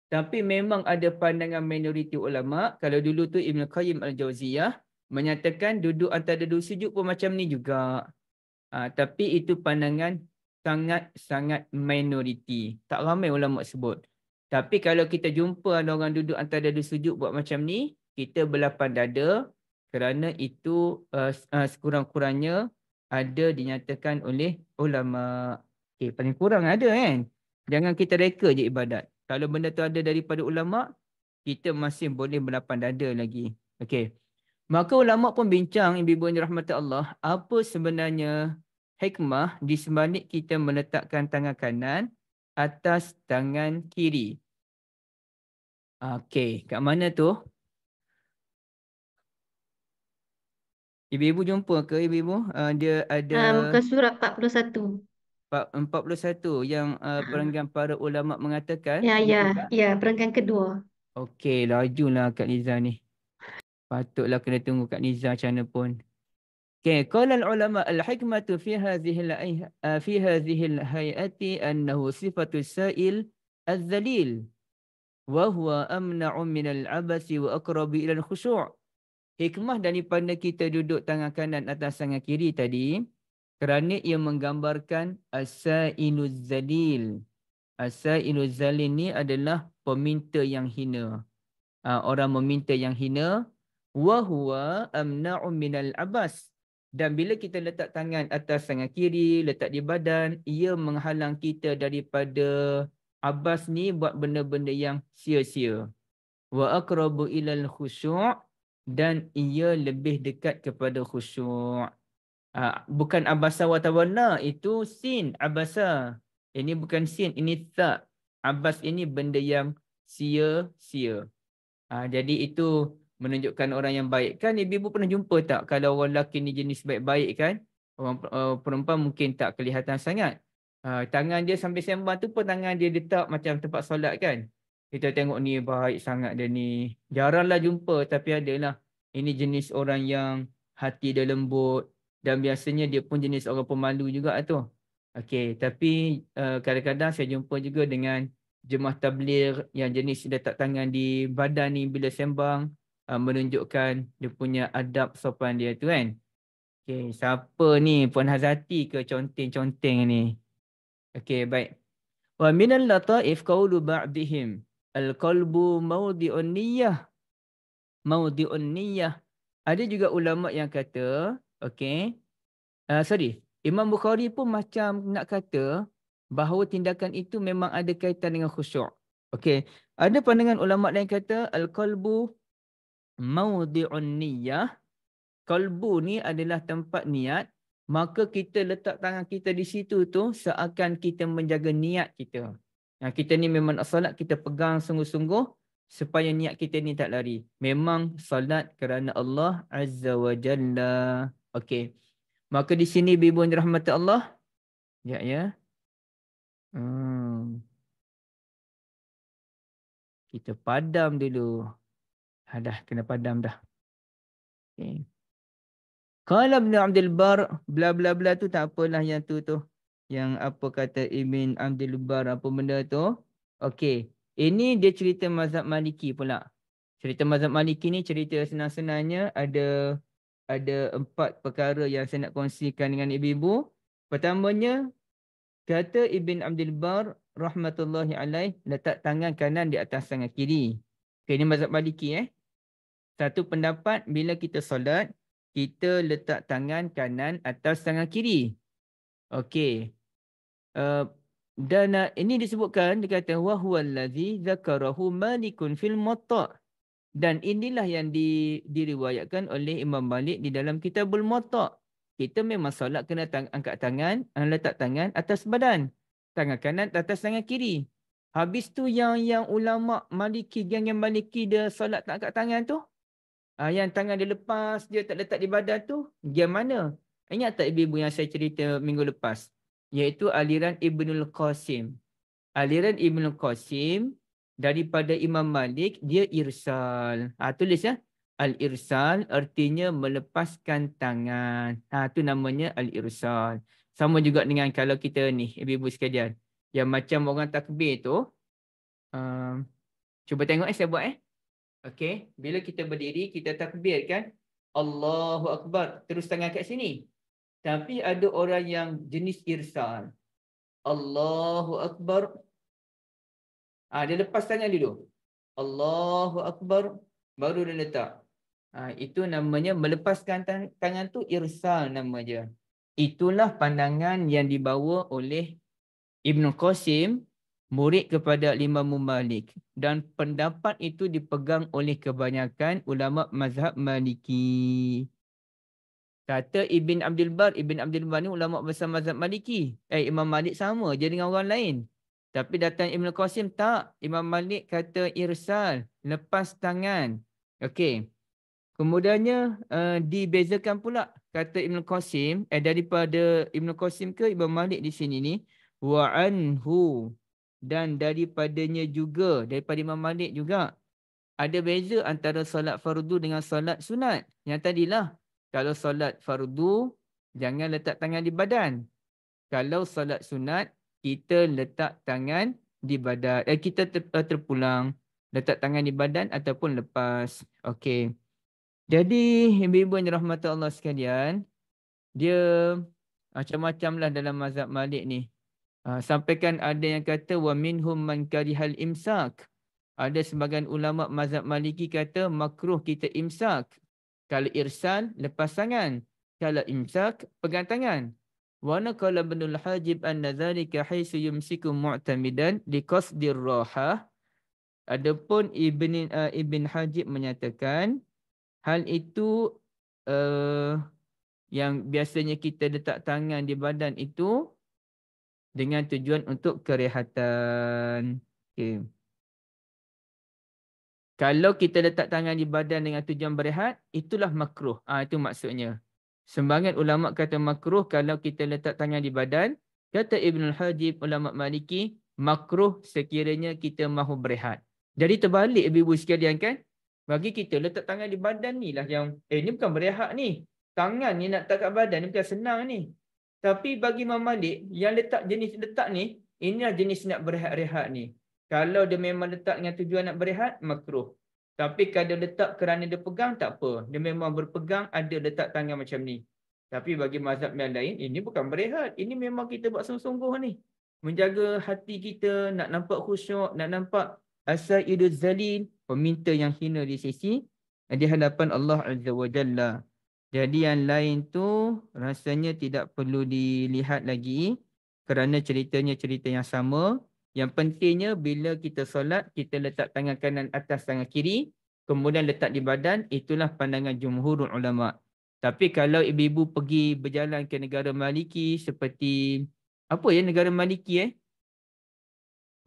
Tapi memang ada pandangan minoriti ulama. Kalau dulu tu Ibn Qayyim Al-Jauziyah menyatakan duduk antara dua sujud pun macam ni juga. Tapi itu pandangan sangat-sangat minoriti. Tak ramai ulama sebut. Tapi kalau kita jumpa ada orang duduk antara dua sujud buat macam ni, kita berlapang dada kerana itu sekurang-kurangnya ada dinyatakan oleh ulama. Okay, paling kurang ada kan. Jangan kita reka je ibadat. Kalau benda tu ada daripada ulama, kita masih boleh berlapang dada lagi. Okey. Maka ulama pun bincang, ibu-ibu yang dirahmati Allah, apa sebenarnya hikmah di sebalik kita meletakkan tangan kanan atas tangan kiri. Okey, kat mana tu? Ibu-ibu jumpa ke ibu-ibu? Dia ada Muka surat 41. 41 yang perenggan para ulama mengatakan. Ya, perenggan kedua. Okey, lajulah Kak Niza ni. Patutlah kena tunggu Kak Niza macam mana pun. Okay, qala al-ulama al-hikmatu fi hadhihi al-hay'ati annahu sifatu sa'il az-zalil wa huwa amna'u min al-'abasi wa aqrabu ila al-khushu'. Hikmah daripada kita duduk tangan kanan atas tangan kiri tadi kerana ia menggambarkan as-sa'iluz zalil. As-sa'iluz zalil ni adalah peminta yang hina. Orang meminta yang hina. Wa huwa amna'u min al-'abas. Dan bila kita letak tangan atas tangan kiri, letak di badan, ia menghalang kita daripada abas ni buat benda-benda yang sia-sia. Wa aqrabu ilal khusyu' dan ia lebih dekat kepada khusyuk. Bukan abasa wa tawalla, itu sin abasa. Ini bukan sin, ini ta. Abas ini benda yang sia-sia. Jadi itu menunjukkan orang yang baik. Kan ibu-ibu pernah jumpa tak kalau orang lelaki ni jenis baik-baik kan? Orang perempuan mungkin tak kelihatan sangat. Tangan dia sambil sembang tu pun tangan dia letak macam tempat solat kan? Kita tengok ni baik sangat dia ni. Jaranglah jumpa tapi adalah. Ini jenis orang yang hati dia lembut. Dan biasanya dia pun jenis orang pemalu juga tu. Okey, tapi kadang-kadang saya jumpa juga dengan jemaah tabligh yang jenis letak tangan di badan ni bila sembang. Menunjukkan dia punya adab sopan dia tu kan. Okey, siapa ni? Puan Hazati ke conteng-conteng ni? Okey, baik. Wa minal lataif qawlu ba'dihim al-qalbu mawdi'un niyyah. Mawdi'un niyyah. Ada juga ulama yang kata, okey. Imam Bukhari pun macam nak kata bahawa tindakan itu memang ada kaitan dengan khusyuk. Okey. Ada pandangan ulama lain kata al-qalbu mawdi'un niyyah. Qalbu ni adalah tempat niat. Maka kita letak tangan kita di situ tu seakan kita menjaga niat kita. Kita ni memang nak solat, kita pegang sungguh-sungguh supaya niat kita ni tak lari. Memang solat kerana Allah Azza wa Jalla. Okey. Maka di sini ibu yang dirahmati Allah. Ya. Kita padam dulu. Dah kena padam dah. Okay. Qala Ibn Abdul Bar, bla bla bla tu tak apalah yang tu. Yang apa kata Ibn Abdul Bar apa benda tu. Okey. Ini dia cerita mazhab Maliki pula. Cerita mazhab Maliki ni cerita senang-senangnya ada 4 perkara yang saya nak kongsikan dengan ibu-ibu. Pertamanya kata Ibn Abdul Bar rahmatullahi alaih letak tangan kanan di atas tangan kiri. Okay, ini mazhab Maliki Satu pendapat bila kita solat kita letak tangan kanan atas tangan kiri. Okey. Dan ini disebutkan dia kata wa huwallazi zakarahu Malikun fil Muwatta. Dan inilah yang diriwayatkan oleh Imam Malik di dalam Kitabul Muwatta. Kita memang solat kena angkat tangan, letak tangan atas badan. Tangan kanan atas tangan kiri. Habis tu yang ulama Maliki, geng yang Maliki dia solat tak angkat tangan tu. Yang tangan dia lepas, dia tak letak di badan tu, geng mana? Ingat tak ibu-ibu yang saya cerita minggu lepas? Iaitu aliran Ibnul Qasim. Aliran Ibnul Qasim daripada Imam Malik, dia irsal. Tulis Al-irsal artinya melepaskan tangan. Itu namanya al-irsal. Sama juga dengan kalau kita ni, ibu-ibu sekalian. Yang macam orang takbir tu. Cuba tengok saya buat Okey. Bila kita berdiri, kita takbir kan. Allahu Akbar. Terus tangan kat sini. Tapi ada orang yang jenis irsal. Allahu Akbar. Dia lepas tangan dulu. Allahu Akbar. Baru dia letak. Itu namanya melepaskan tangan tu irsal nama dia. Itulah pandangan yang dibawa oleh Ibn Qasim, murid kepada Imam Malik. Dan pendapat itu dipegang oleh kebanyakan ulama mazhab Maliki. Kata Ibn Abdul Bar ni ulama besar mazhab Maliki. Imam Malik sama je dengan orang lain. Tapi datang Ibn Qasim tak. Imam Malik kata irsal, lepas tangan. Okey. Kemudiannya dibezakan pula kata Ibn Qasim daripada Ibn Qasim ke Imam Malik di sini ni wa anhu, dan daripadanya juga, daripada Imam Malik juga ada beza antara solat fardu dengan solat sunat. Yang tadilah kalau solat fardu jangan letak tangan di badan. Kalau solat sunat kita letak tangan di badan. Kita terpulang letak tangan di badan ataupun lepas. Okey. Jadi, ibu-ibu yang dirahmati Allah sekalian, dia macam-macam lah dalam mazhab Malik ni. Sampaikan ada yang kata, wa minhum man karihal imsak. Ada sebagian ulama mazhab Maliki kata, makruh kita imsak. Kalau irsal, lepas tangan. Kalau imsak, pegang tangan. Wa naqala Ibnul Hajib anna dhalika haisu yumsiku mu'tamidan liqasdir rahah. Adapun Ibn Hajib menyatakan, hal itu yang biasanya kita letak tangan di badan itu dengan tujuan untuk kerehatan. Okay. Kalau kita letak tangan di badan dengan tujuan berehat, itulah makruh. Itu maksudnya. Sebagian ulama kata makruh kalau kita letak tangan di badan. Kata Ibn Hajib, ulama Maliki, makruh sekiranya kita mahu berehat. Jadi terbalik ibu-ibu sekalian kan? Bagi kita letak tangan di badan ni lah yang ni bukan berehat ni. Tangan ni nak letak kat badan ni bukan senang ni. Tapi bagi Imam Malik yang jenis letak ni, inilah jenis nak berehat-rehat ni. Kalau dia memang letak dengan tujuan nak berehat, makruh. Tapi kalau letak kerana dia pegang, tak apa. Dia memang berpegang, ada letak tangan macam ni. Tapi bagi mazhab yang lain, ini bukan berehat. Ini memang kita buat sungguh-sungguh ni. Menjaga hati kita, nak nampak khusyuk, nak nampak as-sayyidul zalil, peminta yang hina di sisi di hadapan Allah Azza wa Jalla. Jadi yang lain tu rasanya tidak perlu dilihat lagi kerana ceritanya cerita yang sama. Yang pentingnya bila kita solat, kita letak tangan kanan atas tangan kiri, kemudian letak di badan, itulah pandangan jumhur ulama. Tapi kalau ibu-ibu pergi berjalan ke negara Maliki seperti apa ya negara Maliki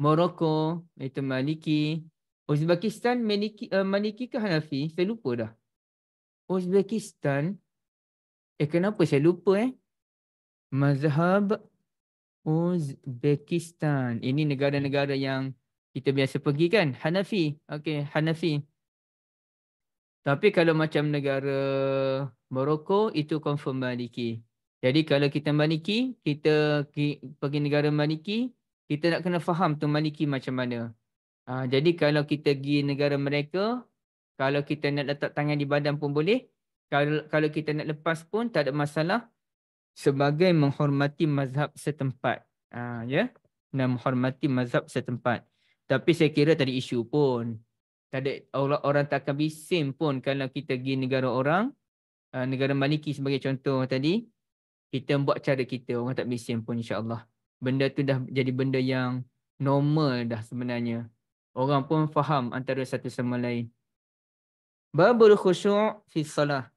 Morocco, itu Maliki. Uzbekistan Maliki ke Hanafi? Saya lupa dah. Uzbekistan. Kenapa saya lupa Mazhab Uzbekistan. Ini negara-negara yang kita biasa pergi kan? Hanafi. Okey, Hanafi. Tapi kalau macam negara Morocco, itu confirm Maliki. Jadi kalau kita Maliki, kita pergi negara Maliki, kita nak kena faham tu Maliki macam mana. Jadi kalau kita pergi negara mereka, kalau kita nak letak tangan di badan pun boleh. Kalau kita nak lepas pun tak ada masalah. Sebagai menghormati mazhab setempat. Ya, dan menghormati mazhab setempat. Tapi saya kira tak ada isu pun. Tak ada orang tak akan bising pun kalau kita pergi negara orang. Negara Maliki sebagai contoh tadi. Kita buat cara kita, orang tak bising pun insya-Allah. Benda tu dah jadi benda yang normal dah sebenarnya. Orang pun faham antara satu sama lain. Babul khusyuk fi salah.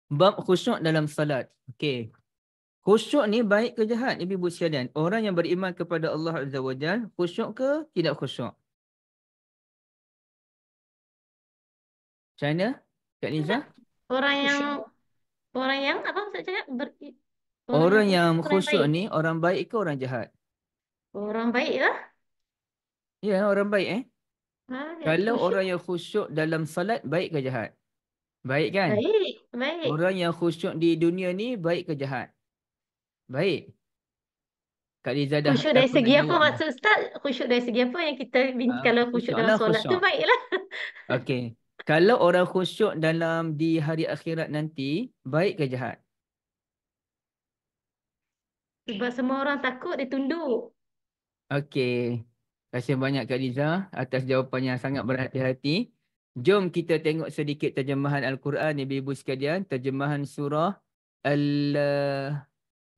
Bab khusyuk dalam salat. Okey. Khusyuk ni baik ke jahat ibu-ibu sekalian? Orang yang beriman kepada Allah Azza wa Jalla, khusyuk ke tidak khusyuk? Macam mana? Kak Niza? Orang yang Khusyuk. apa saya cakap Orang yang orang khusyuk baik. ni orang baik ke orang jahat? Orang baik lah. Ya, orang baik Jadi Kalau khusyuk. orang yang khusyuk dalam salat, baik ke jahat? Baik kan? Baik, baik. Orang yang khusyuk di dunia ni baik ke jahat? Baik. Kak Liza dah Khusyuk dari takut nak segi apa jawab dah. maksud Ustaz? Khusyuk dari segi apa yang kita kalau khusyuk Khusyuk dalam lah solat tu khusyuk. baiklah. Okey. Kalau orang khusyuk di hari akhirat nanti, baik ke jahat? Sebab semua orang takut dia tunduk. Okey. Terima kasih banyak Kak Liza atas jawapan yang sangat berhati-hati. Jom kita tengok sedikit terjemahan Al-Quran, ibu-ibu sekalian. Terjemahan surah Al...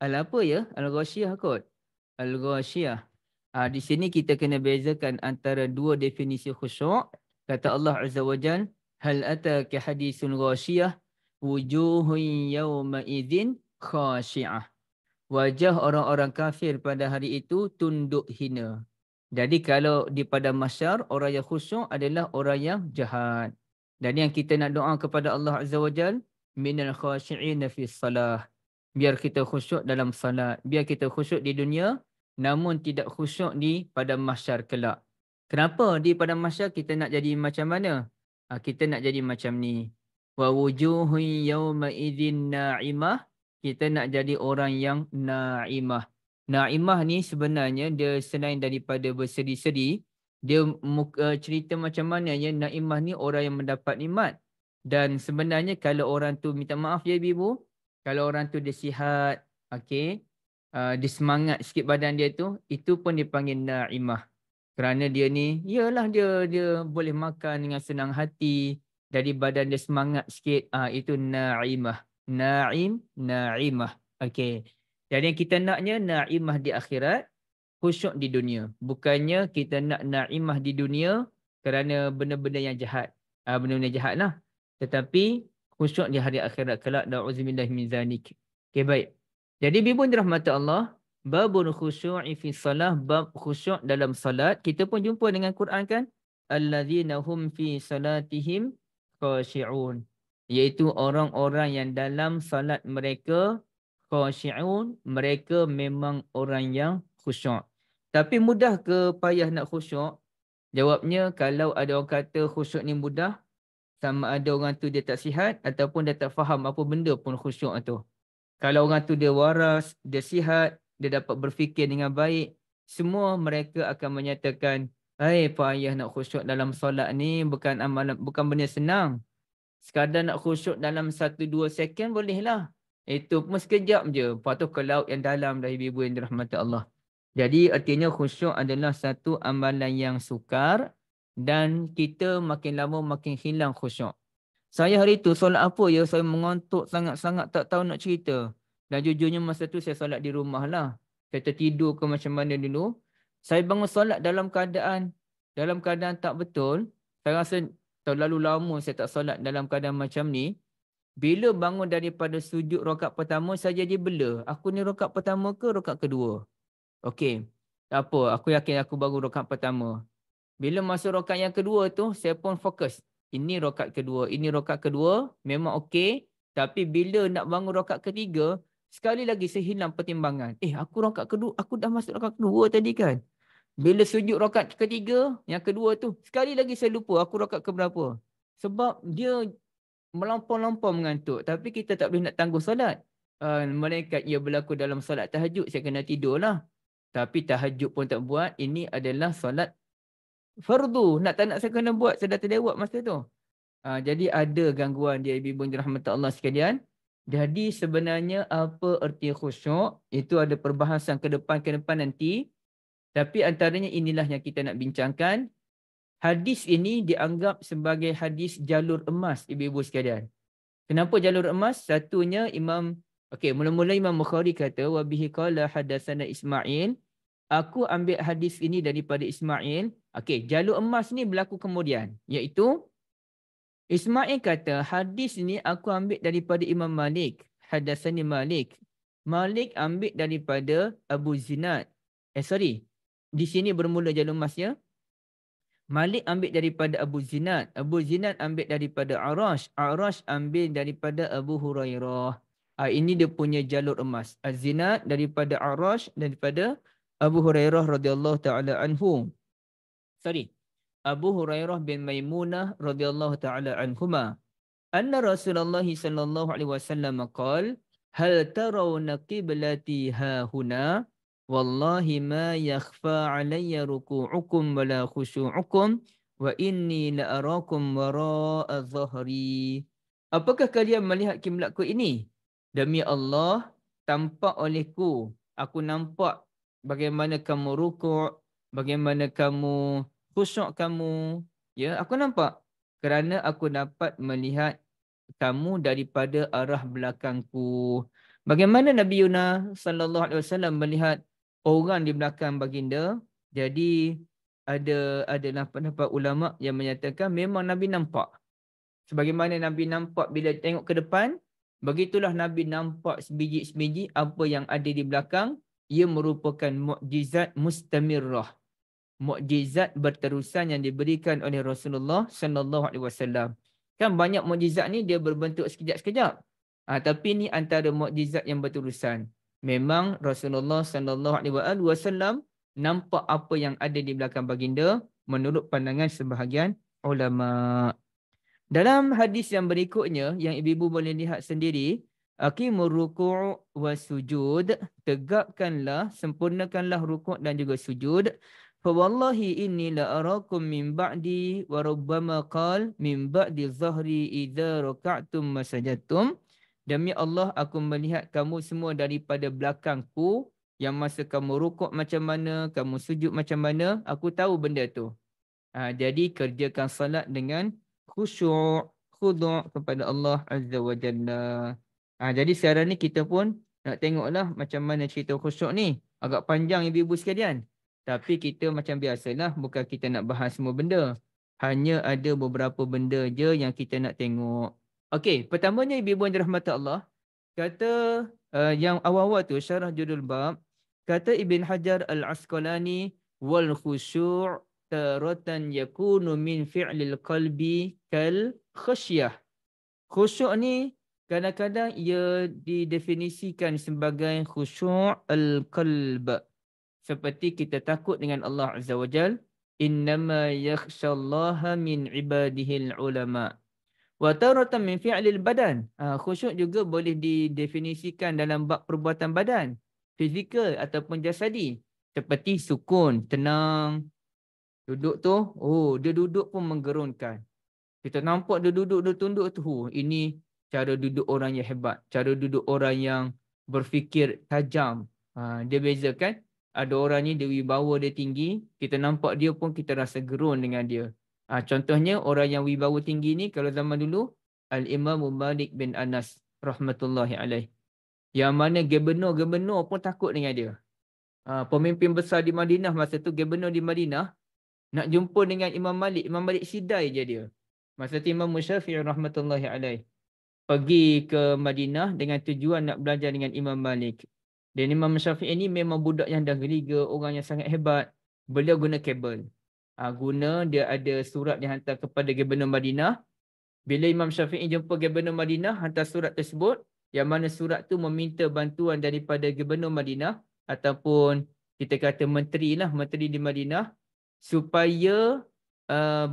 Al apa ya? Al-Ghasyiyah kot. Al-Ghasyiyah. Di sini kita kena bezakan antara dua definisi khusyuk. Kata Allah Azza wa Jal, Hal ataka hadisul ghasyiyah, wujuhun yawma idzin khasyi'ah. Wajah orang-orang kafir pada hari itu tunduk hina. Jadi kalau di pada mahsyar, orang yang khusyuk adalah orang yang jahat. Dan yang kita nak doa kepada Allah Azza wa Jal, minal khasyi'ina fi salah. Biar kita khusyuk dalam salat. Biar kita khusyuk di dunia, namun tidak khusyuk di pada mahsyar kelak. Kenapa di pada mahsyar kita nak jadi macam mana? Kita nak jadi macam ni. Wa wujuhun yawma idzin na'imah. Kita nak jadi orang yang na'imah. Na'imah ni sebenarnya dia selain daripada bersedih-sedih, dia cerita macam mana ya Na'imah ni orang yang mendapat nikmat. Dan sebenarnya kalau orang tu, minta maaf ya ibu, kalau orang tu dia sihat, okey, dia semangat sikit badan dia tu, itu pun dipanggil Na'imah. Kerana dia ni, yalah dia boleh makan dengan senang hati, dari badan dia semangat sikit, itu Na'imah. Na'imah. Okey. Jadi yang kita naknya Na'imah di akhirat, khusyuk di dunia. Bukannya kita nak Na'imah di dunia kerana benda-benda yang jahat. Benda-benda jahat lah. Tetapi khusyuk di hari akhirat kelak. Na'udzubillah min zalik. Okey, baik. Jadi bibun dirahmati Allah, babun khusyu'i fi salah, bab khusyuk dalam salat. Kita pun jumpa dengan Quran kan? Alladzina hum fi salatihim khasyi'un. Iaitu orang-orang yang dalam salat mereka khasyi'un, mereka memang orang yang khusyuk. Tapi mudah ke payah nak khusyuk? Jawabnya, kalau ada orang kata khusyuk ni mudah, sama ada orang tu dia tak sihat ataupun dia tak faham apa benda pun khusyuk tu. Kalau orang tu dia waras, dia sihat, dia dapat berfikir dengan baik, semua mereka akan menyatakan, "Hai, payah nak khusyuk dalam solat ni bukan amalan, bukan benda senang. Sekadar nak khusyuk dalam 1-2 second bolehlah. Itu pun sekejap je. Lepas tu ke laut yang dalam dah ibu-ibu yang dirahmati Allah." Jadi artinya khusyuk adalah satu amalan yang sukar dan kita makin lama makin hilang khusyuk. Saya hari tu solat apa ya, saya mengantuk sangat-sangat tak tahu nak cerita. Dan jujurnya masa tu saya solat di rumah lah. Saya tertidur ke macam mana dulu. Saya bangun solat dalam keadaan tak betul. Saya rasa terlalu lama saya tak solat dalam keadaan macam ni. Bila bangun daripada sujud rakaat pertama, saya jadi bela. Aku ni rakaat pertama ke rakaat kedua? Okey. Tak apa, aku yakin aku baru rakaat pertama. Bila masuk rakaat yang kedua tu, saya pun fokus. Ini rakaat kedua, ini rakaat kedua, memang okey. Tapi bila nak bangun rakaat ketiga, sekali lagi saya hilang pertimbangan. Aku rakaat kedua, aku dah masuk rakaat kedua tadi kan? Bila sujud rakaat ketiga, yang kedua tu, sekali lagi saya lupa aku rakaat keberapa. Sebab dia melampau-lampau mengantuk. Tapi kita tak boleh nak tangguh solat. Malaikat ia berlaku dalam solat tahajud, saya kena tidur lah. Tapi tahajud pun tak buat. Ini adalah solat fardu. Nak tak nak saya kena buat, saya dah terlewat masa tu. Jadi ada gangguan dia, ibu-ibu dirahmati Allah sekalian. Jadi sebenarnya apa erti khusyuk? Itu ada perbahasan ke depan nanti. Tapi antaranya inilah yang kita nak bincangkan. Hadis ini dianggap sebagai hadis jalur emas, ibu-ibu sekalian. Kenapa jalur emas? Satunya mula-mula Imam Bukhari kata, wa bihi qala hadatsana Ismail. Aku ambil hadis ini daripada Ismail. Jalur emas ni berlaku kemudian. Iaitu, Ismail kata, hadis ni aku ambil daripada Imam Malik. Hadatsani Malik. Malik ambil daripada Abu Zinad. Di sini bermula jalur emasnya. Malik ambil daripada Abu Zinad. Abu Zinad ambil daripada Arash. Arash ambil daripada Abu Hurairah. Ini dia punya jalur emas. Az-Zinad daripada Arash, daripada Abu Hurairah radhiyallahu taala anhu. Abu Hurairah bin Maimunah radhiyallahu taala anhuma. anna Rasulullah sallallahu alaihi wasallam qala hal tarawna qiblati ha huna wallahi ma yakhfa alayya ruku'ukum wala khusyu'ukum wa inni la arakum wara'a dhahri. Apakah kalian melihat kiblatku ini? Demi Allah, tampak olehku. Aku nampak bagaimana kamu rukuk, bagaimana kamu khusyuk kamu. Ya, aku nampak. Kerana aku dapat melihat kamu daripada arah belakangku. Bagaimana Nabi Yunus sallallahu alaihi wasallam melihat orang di belakang baginda? Jadi ada pendapat ulama yang menyatakan memang Nabi nampak. Sebagaimana Nabi nampak bila tengok ke depan, begitulah Nabi nampak sebiji-sebiji apa yang ada di belakang. Ia merupakan mukjizat mustamirrah. Mukjizat berterusan yang diberikan oleh Rasulullah sallallahu alaihi wasallam. Kan banyak mukjizat ni dia berbentuk sekejap-sekejap. Tapi ni antara mukjizat yang berterusan. Memang Rasulullah sallallahu alaihi wasallam nampak apa yang ada di belakang baginda menurut pandangan sebahagian ulama. Dalam hadis yang berikutnya yang ibu-ibu boleh lihat sendiri, aqimur ruku' wasujud, tegakkanlah, sempurnakanlah rukuk dan juga sujud. Fa wallahi inni la arakum min ba'di wa rubbama qal min ba'di dhahri idza raka'tum masajadtum. Demi Allah aku melihat kamu semua daripada belakangku, yang masa kamu rukuk macam mana, kamu sujud macam mana, aku tahu benda tu. Jadi kerjakan salat dengan khusyuk, khudu' kepada Allah Azza wa Jalla. Jadi sekarang ni kita pun nak tengoklah macam mana cerita khusyuk ni. Agak panjang ibu-ibu sekalian. Tapi kita macam biasalah, bukan kita nak bahas semua benda. Hanya ada beberapa benda je yang kita nak tengok. Okey, pertamanya ibu-ibu yang dirahmati Allah, kata yang awal-awal tu syarah judul bab, kata Ibn Hajar Al-Asqalani wal khusyu' taratan yakunu min fi'lil qalbi kal khasyah. Khusyuk ni kadang-kadang ia didefinisikan sebagai khusyuk al-qalb. Seperti kita takut dengan Allah Azza wa Jal. Innama yakhshallaha min ibadihil ulama. Wa taratan min fi'lil badan. Khusyuk juga boleh didefinisikan dalam bab perbuatan badan. Fizikal ataupun jasadi. Seperti sukun, tenang. Duduk tu, dia duduk pun menggerunkan. Kita nampak dia duduk, dia tunduk tu. Ini cara duduk orang yang hebat. Cara duduk orang yang berfikir tajam. Dia bezakan. Ada orang ni dia wibawa dia tinggi. Kita nampak dia pun kita rasa gerun dengan dia. Contohnya orang yang wibawa tinggi ni kalau zaman dulu. Al-Imam Malik bin Anas rahmatullahi alaih. Yang mana gubernur pun takut dengan dia. Pemimpin besar di Madinah masa tu, gubernur di Madinah. Nak jumpa dengan Imam Malik sidai je dia. Masa tu Imam Syafi'i rahmatullahi alaih pergi ke Madinah dengan tujuan nak belajar dengan Imam Malik. Dan Imam Syafi'i ni memang budak yang dah geliga, orang yang sangat hebat. Beliau guna kabel. Dia ada surat dihantar kepada Gubernur Madinah. Bila Imam Syafi'i jumpa Gubernur Madinah, hantar surat tersebut, yang mana surat tu meminta bantuan daripada Gubernur Madinah ataupun kita kata menteri di Madinah, supaya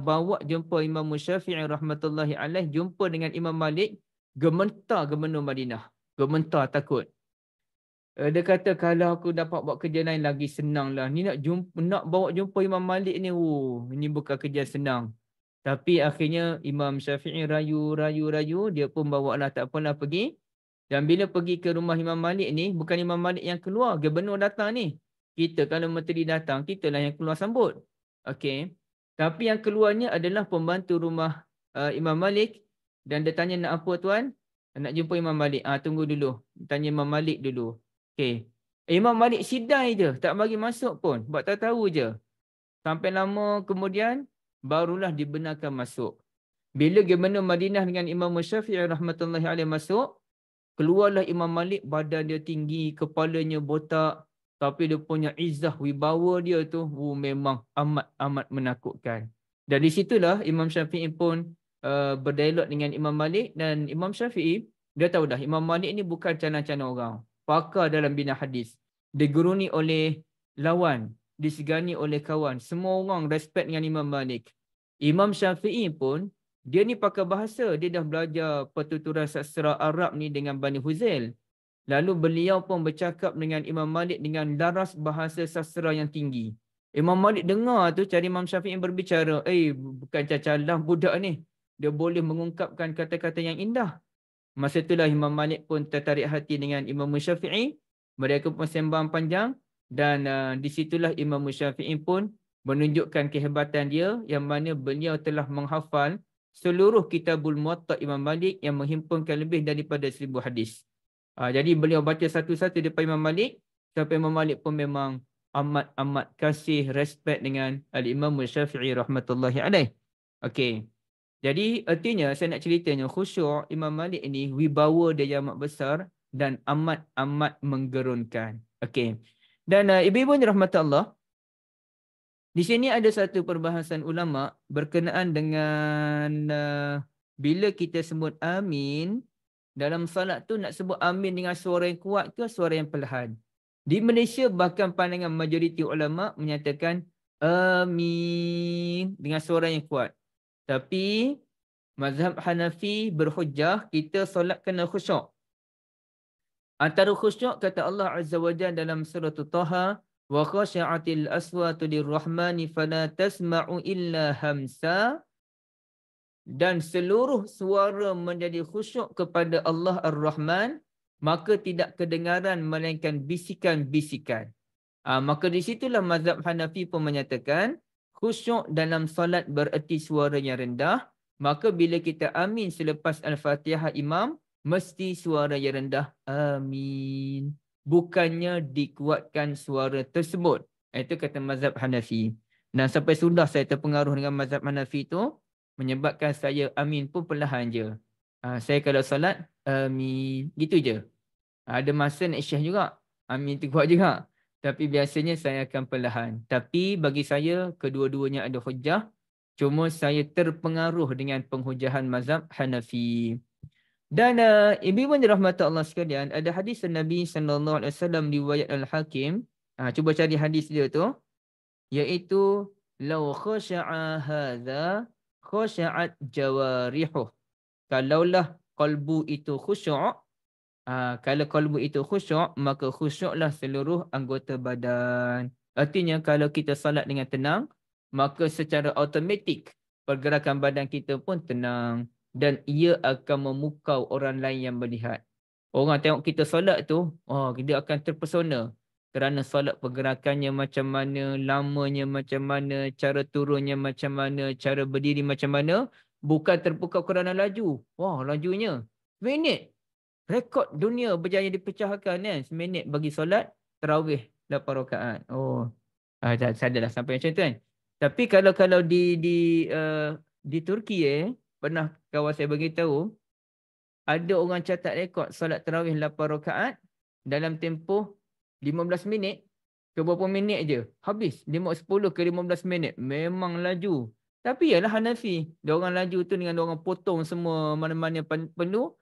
bawa jumpa Imam Syafi'i rahmatullahi alaih, jumpa dengan Imam Malik. Gementar Gubernur Madinah. Gementar takut. Dia kata kalau aku dapat buat kerja lain lagi senang lah. Ni nak bawa jumpa Imam Malik ni. Ini bukan kerja senang. Tapi akhirnya Imam Syafi'i rayu. Dia pun bawa lah, tak apalah pergi. Dan bila pergi ke rumah Imam Malik ni, bukan Imam Malik yang keluar. Gubernur datang ni. Kita kalau menteri datang, kita lah yang keluar sambut. Okey. Tapi yang keluarnya adalah pembantu rumah Imam Malik. Dan dia tanya, nak apa tuan? Nak jumpa Imam Malik. Tunggu dulu. Tanya Imam Malik dulu. Okey. Imam Malik sidai je. Tak bagi masuk pun. Buat tahu je. Sampai lama kemudian, barulah dibenarkan masuk. Bila Gubernur Madinah dengan Imam Syafi'i rahmatullahi alaih masuk, keluarlah Imam Malik, badan dia tinggi, kepalanya botak. Tapi dia punya izzah, wibawa dia tu memang amat menakutkan. Dan di situlah Imam Syafi'i pun berdialog dengan Imam Malik. Dan Imam Syafi'i, dia tahu dah Imam Malik ni bukan cana-cana orang. Pakar dalam bina hadis. Diguruni oleh lawan, disegani oleh kawan. Semua orang respect dengan Imam Malik. Imam Syafi'i pun Dia ni pakar bahasa. Dia dah belajar pertuturan sastra Arab ni dengan Bani Huzail. Lalu beliau pun bercakap dengan Imam Malik dengan daras bahasa sastra yang tinggi. Imam Malik dengar tu cari Imam Syafi'i berbicara. Bukan cacalah budak ni. Dia boleh mengungkapkan kata-kata yang indah. Masa itulah Imam Malik pun tertarik hati dengan Imam Syafi'i. Mereka pun sembang panjang. Dan di situlah Imam Syafi'i pun menunjukkan kehebatan dia yang mana beliau telah menghafal seluruh kitabul Muwatta Imam Malik yang menghimpunkan lebih daripada 1000 hadis. Jadi beliau baca satu-satu daripada Imam Malik sampai Imam Malik pun memang amat-amat kasih, respect dengan Al-Imam Syafi'i rahmatullahi alaih. Okey. Jadi artinya saya nak ceritanya khusyuk Imam Malik ini wibawa dia amat besar dan amat-amat menggerunkan. Okey. Dan ibu-ibu rahmat Allah, di sini ada satu perbahasan ulama berkenaan dengan bila kita sebut amin, dalam salat tu nak sebut amin dengan suara yang kuat ke suara yang perlahan. Di Malaysia bahkan pandangan majoriti ulama menyatakan amin dengan suara yang kuat. Tapi mazhab Hanafi berhujjah kita solat kena khusyuk. Antara khusyuk kata Allah Azza wa Jalla dalam surah Taha, wa khashi'atil aswatu lirrahmani fala tasma'u illa hamsa, dan seluruh suara menjadi khusyuk kepada Allah Ar-Rahman, maka tidak kedengaran melainkan bisikan-bisikan. Maka di situlah mazhab Hanafi pun menyatakan khusyuk dalam solat bererti suara yang rendah. Maka bila kita amin selepas Al-Fatihah imam, mesti suara yang rendah amin. Bukannya dikuatkan suara tersebut. Itu kata mazhab Hanafi. Dan sampai sudah saya terpengaruh dengan mazhab Hanafi itu, menyebabkan saya amin pun perlahan je. Saya kalau solat, amin. Gitu je. Ada masa nak isyah juga. Amin tu kuat juga. Tapi biasanya saya akan perlahan. Tapi bagi saya, kedua-duanya ada hujah. Cuma saya terpengaruh dengan penghujahan mazhab Hanafi. Dan ibu-ibu dirahmati Allah sekalian, ada hadis Nabi SAW riwayat Al-Hakim. Cuba cari hadis dia tu. Iaitu, Lau khasha'a hadha khasha'at jawarihuh. Kalaulah kalbu itu khusyuk, kalau kalbu itu khusyuk, maka khusyuklah seluruh anggota badan. Artinya kalau kita salat dengan tenang, maka secara automatik pergerakan badan kita pun tenang. Dan ia akan memukau orang lain yang melihat. Orang tengok kita salat tu, dia akan terpesona. Kerana solat pergerakannya macam mana, lamanya macam mana, cara turunnya macam mana, cara berdiri macam mana. Bukan terpukau kerana laju. Wah, lajunya. Minit. Rekod dunia berjaya dipecahkan kan. Seminit bagi solat tarawih 8 rakaat. Tak sadarlah sampai macam tu kan. Tapi kalau di Turki pernah kawan saya beritahu, ada orang catat rekod solat tarawih 8 rakaat dalam tempoh 15 minit ke berapa minit je. Habis. 10 ke 15 minit. Memang laju. Tapi ialah Hanafi. Diorang laju tu dengan diorang potong semua mana-mana penuh.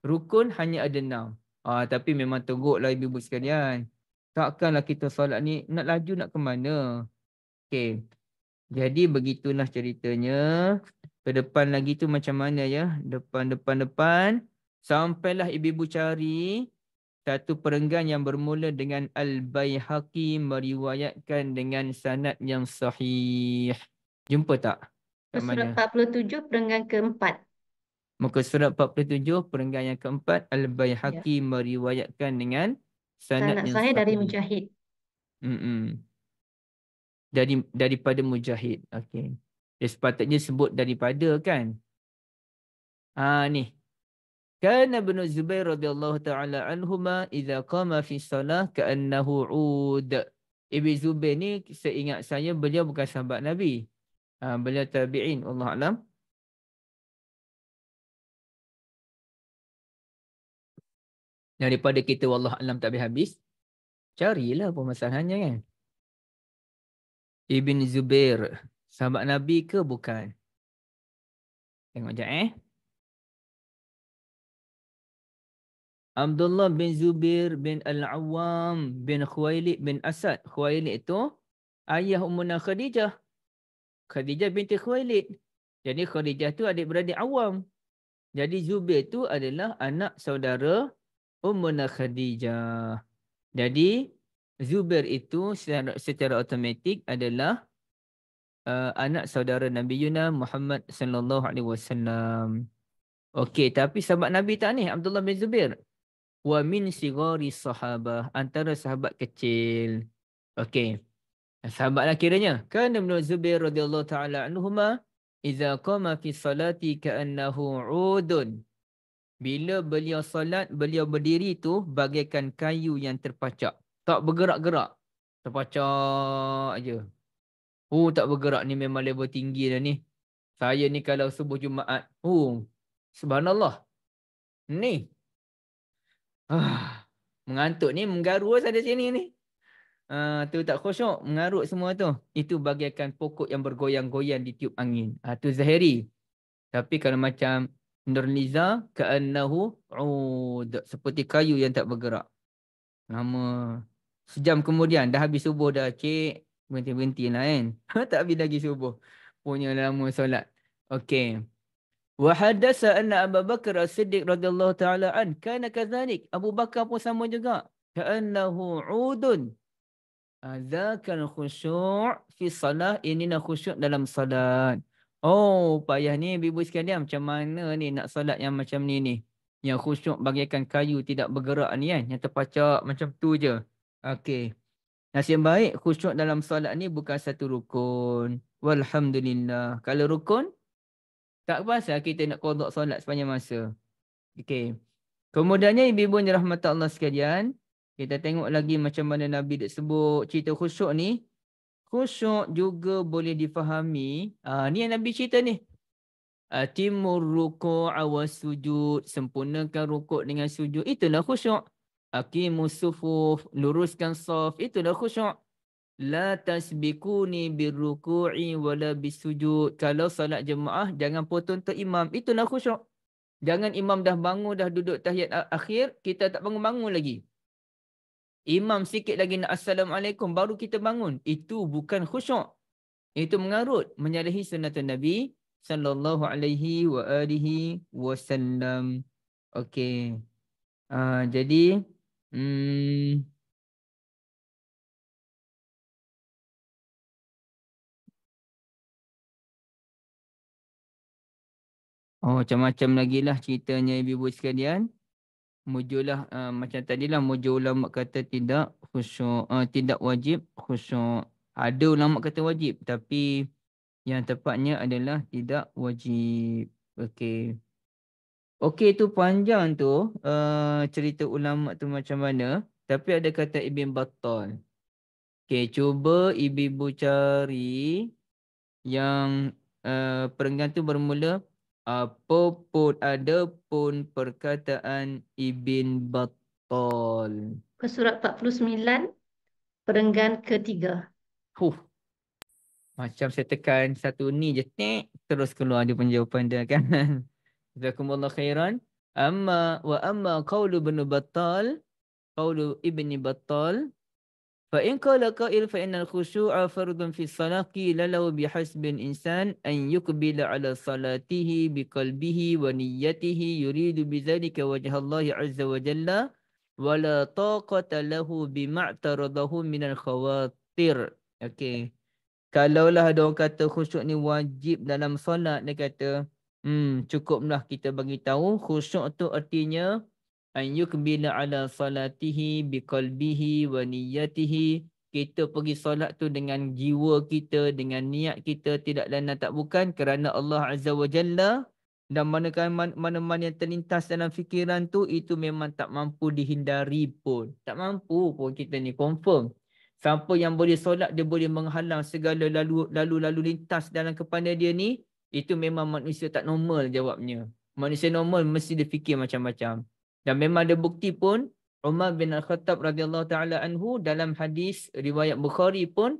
Rukun hanya ada 6. Tapi memang teruklah ibu-ibu sekalian. Takkanlah kita solat ni nak laju nak ke mana. Okey. Jadi begitulah ceritanya. Ke depan lagi tu macam mana ya. Depan. Sampailah ibu-ibu cari satu perenggan yang bermula dengan Al-Baihaqi meriwayatkan dengan sanad yang sahih. Jumpa tak? Kat Surat mana? 47 perenggan keempat. Muka surat 47 perenggan yang keempat, Al-Baihaqi meriwayatkan dengan sanad Sanad yang sahih dari sahih. Mujahid. Daripada Mujahid. Okey. Dia sepatutnya sebut daripada kan? Ni. Kana Ibn Zubair radhiyallahu ta'ala anhuma idza qama fi salah ka'annahu 'ud. Ibn Zubair ni seingat saya beliau bukan sahabat Nabi. Beliau tabi'in, wallahu a'lam. Daripada kita wallahu a'lam tak habis, carilah permasalahannya kan. Ibn Zubair, sahabat Nabi ke bukan? Tengok sekejap Abdullah bin Zubair bin Al-Awwam bin Khuwailid bin Asad. Khuwailid itu ayah Ummuna Khadijah. Khadijah binti Khuwailid. Jadi Khadijah tu adik-beradik awam. Jadi Zubair tu adalah anak saudara Ummuna Khadijah. Jadi Zubair itu secara automatik adalah anak saudara Nabi Yuna Muhammad sallallahu alaihi wasallam. Okey, tapi sahabat Nabi tak ni, Abdullah bin Zubair. Wa min sigari sahabah, antara sahabat kecil. Okey. Sahabatlah kiranya. Kana Ibn Zubair radhiyallahu taala anhuma idza qama fi salati ka'annahu 'udun. Bila beliau solat, beliau berdiri tu bagaikan kayu yang terpacak. Tak bergerak-gerak. Terpacak aja. Oh, tak bergerak ni memang level tinggi dah ni. Saya ni kalau subuh Jumaat. Oh, subhanallah. Ni. Mengantuk ni, menggaru sana sini ni. Tu tak khusyuk, mengarut semua tu. Itu bagaikan pokok yang bergoyang-goyang di tiup angin. Tu Zahiri. Tapi kalau macam Nurliza, ka'annahu ud, seperti kayu yang tak bergerak. Lama. Sejam kemudian, dah habis subuh dah, cik. Berhenti-berhenti lah kan. Tak habis lagi subuh. Punya lama solat. Okey. Wa hadasa anna Abu Bakar As-Siddiq radhiyallahu ta'ala an kana kadzalik. Abu Bakar pun sama juga. Ka'annahu udun. Dzakal khusyuk fi salah, ini nak khusyuk dalam salat. Oh, payah ni ibu sekalian, macam mana ni nak salat yang macam ni. Yang khusyuk bagaikan kayu tidak bergerak ni kan, yang terpacak macam tu je. Okey. Nasib baik khusyuk dalam salat ni bukan satu rukun. Walhamdulillah. Kalau rukun, tak pasal kita nak qada solat sepanjang masa. Okey. Kemudiannya ibu-ibu yang dirahmati Allah sekalian, kita tengok lagi macam mana Nabi dah sebut cerita khusyuk ni. Khusyuk juga boleh difahami. Ni yang Nabi cerita ni. Atimur ruku'a was sujud. Sempurnakan rukuk dengan sujud. Itulah khusyuk. Aqimus sufuf. Luruskan saf. Itulah khusyuk. La tasbikuni birruku'i wala bisujud. Kalau salat jemaah, jangan potong tu imam. Itulah khusyuk. Jangan imam dah bangun, dah duduk tahiyat akhir, kita tak bangun-bangun lagi. Imam sikit lagi nak assalamualaikum, baru kita bangun. Itu bukan khusyuk. Itu mengarut, menyalahi sunnatun Nabi sallallahu alaihi wa alihi wasallam. Okey. Jadi macam-macam lagi lah ceritanya ibu-ibu sekalian. Mujulah macam tadilah, mujur ulama kata tidak khusyuk, tidak wajib khusyuk. Ada ulama kata wajib, tapi yang tepatnya adalah tidak wajib. Okey. Okey, tu panjang tu cerita ulama tu macam mana, tapi ada kata Ibn Battal. Okey, cuba ibu-ibu cari yang perenggan tu bermula ada pun perkataan Ibn Battal. Ke surat 49, perenggan ketiga. Macam saya tekan satu ni je, terus keluar dia penjawapan dia kan. Jazakumullah khairan. Amma qawlu Ibn Battal, فإن قال قائل فإن الخشوع فرض في الصلاة قيل له بحسب الإنسان أن يقبل على صلاته بقلبه ونيته يريد بذلك وجه الله عز وجل ولا طاقة له بما اعترضه من الخواطر. Okay. Kalaulah ada orang kata khusyuk ni wajib dalam solat, dia kata cukuplah kita bagi tahu khusyuk tu artinya an yukbila ala salatihi biqalbihi wa niyyatihi. Kita pergi solat tu dengan jiwa kita, dengan niat kita, tidak lain dan tak bukan kerana Allah Azza wa Jalla. Dan mana-mana yang terlintas dalam fikiran tu, itu memang tak mampu dihindari pun. Tak mampu pun kita ni confirm. Siapa yang boleh solat, dia boleh menghalang segala lalu lintas dalam kepala dia ni, itu memang manusia tak normal jawabnya. Manusia normal mesti dia fikir macam-macam. Dan memang ada bukti pun, Umar bin Al-Khattab radhiyallahu ta'ala anhu dalam hadis riwayat Bukhari pun,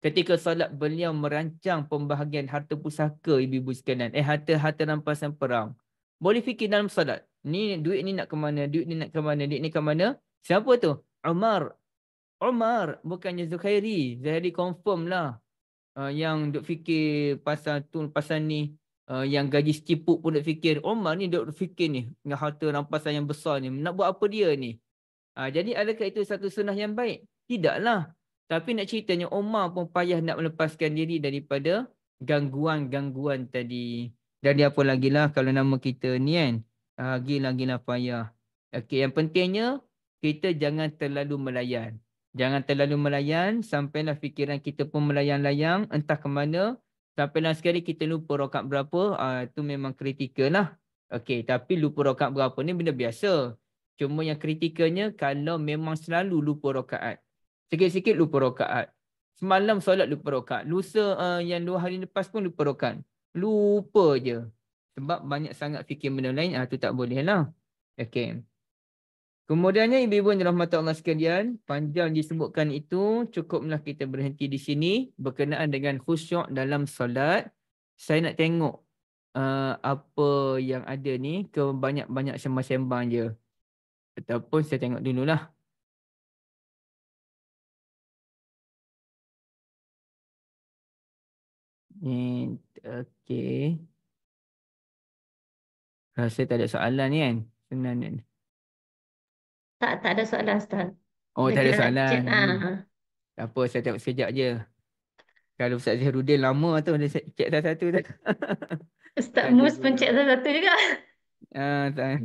ketika salat beliau merancang pembahagian harta pusaka ibu-ibu sekalian. Harta rampasan perang. Boleh fikir dalam salat. Ni duit ni nak ke mana, duit ni nak ke mana, duit ni ke mana. Siapa tu? Umar, bukannya Zuhairi. Zuhairi confirm lah. Yang duk fikir pasal tu, pasal ni. Yang gaji secipuk pun nak fikir, Omar ni duk fikir ni, dengan harta rampasan yang besar ni, nak buat apa dia ni? Jadi adakah itu satu sunnah yang baik? Tidaklah. Tapi nak ceritanya Omar pun payah nak melepaskan diri daripada gangguan-gangguan tadi. Dan dia apa lagi lah kalau nama kita ni kan. Gila-gila payah. Okey, yang pentingnya kita jangan terlalu melayan. Jangan terlalu melayan sampailah fikiran kita pun melayang-layang entah ke mana. Sampailah sekali kita lupa rakaat berapa, itu memang kritikal lah. Okey, tapi lupa rakaat berapa ni benda biasa. Cuma yang kritikalnya kalau memang selalu lupa rakaat. Sikit-sikit lupa rakaat. Semalam solat lupa rakaat. Lusa yang 2 hari lepas pun lupa rakaat. Lupa je. Sebab banyak sangat fikir benda lain. Tu tak boleh lah. Okey. Kemudiannya ibu-ibu yang dirahmati Allah sekalian. Panjang disebutkan itu. Cukuplah kita berhenti di sini. Berkenaan dengan khusyuk dalam solat. Saya nak tengok apa yang ada ni. Banyak-banyak sembang-sembang je. Ataupun saya tengok dululah. Ni, okey. Rasa tak ada soalan ni kan? Senang ni. Tak ada soalan Ustaz. Oh, Dah tak ada kira soalan. cek. Tak apa, saya tengok sekejap je. Kalau Ustaz Zahirudin lama tu, dia cek satu-satu tu. Ustaz Saja Mus pun cek gurau. satu juga. Tak.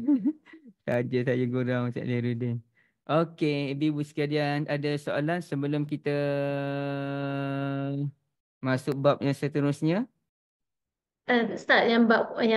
Saja saya gurau Ustaz Zahirudin. Okey, ibu-ibu sekalian, ada soalan sebelum kita masuk bab yang seterusnya? Ustaz, yang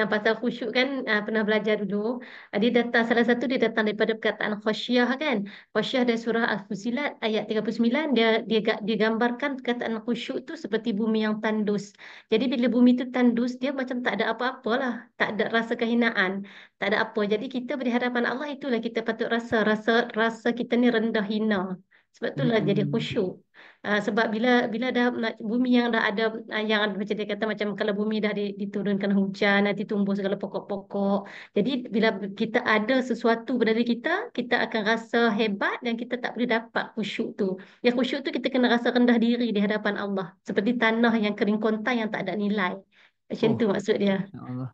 pasal khusyuk kan pernah belajar dulu. Dia datang salah satu dia datang daripada perkataan khasyah kan. Khasyah dari surah Al-Fusilat ayat 39 dia gambarkan perkataan khusyuk tu seperti bumi yang tandus. Jadi bila bumi tu tandus dia macam tak ada apa-apalah, tak ada rasa kehinaan, tak ada apa. Jadi kita berhadapan Allah itulah kita patut rasa kita ni rendah hina. Sebab itulah jadi khusyuk. Sebab bila dah bumi yang dah ada yang macam dia kata macam kalau bumi dah diturunkan hujan nanti tumbuh segala pokok-pokok. Jadi bila kita ada sesuatu pada diri kita akan rasa hebat dan kita tak boleh dapat khusyuk tu. Yang khusyuk tu kita kena rasa rendah diri di hadapan Allah. Seperti tanah yang kering kontai yang tak ada nilai. Macam Oh, tu maksud dia. insya-Allah.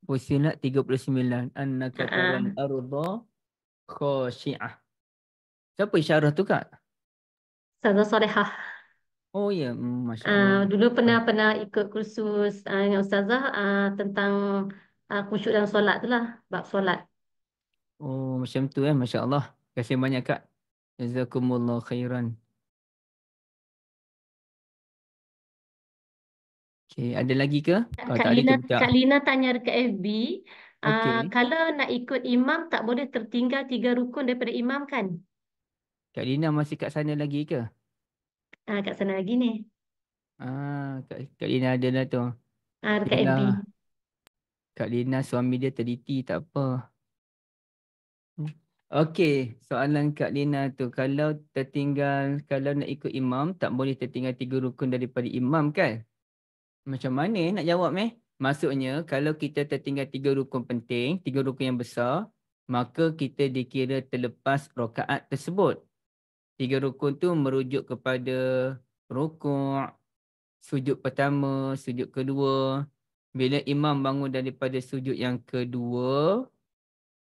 Fusilat 39. Annaka taral Uh, arda khashi'ah. Siapa isyarah tu, Kak? Ustazah Solehah. Oh ya, masya-Allah. Dulu pernah ikut kursus dengan Ustazah tentang khusyuk dalam solat tu lah. Bab solat. Oh, macam tu masya-Allah. Terima kasih banyak, Kak. Jazakumullah khairan. Okey, ada lagi ke? Kalau tak ada kita buka. Kak Lina tanya dekat FB, Okey. kalau nak ikut imam tak boleh tertinggal 3 rukun daripada imam kan? Kak Lina masih kat sana lagi ke? Kat sana lagi ni. Kak Lina ada lah tu. Dekat FB. Yalah, Kak Lina suami dia teliti, tak apa. Okey, soalan Kak Lina tu. Kalau nak ikut imam, tak boleh tertinggal 3 rukun daripada imam kan? Macam mana nak jawab Maksudnya, kalau kita tertinggal 3 rukun penting, 3 rukun yang besar, maka kita dikira terlepas rakaat tersebut. 3 rukun tu merujuk kepada rukuk, sujud pertama, sujud kedua. Bila imam bangun daripada sujud yang kedua,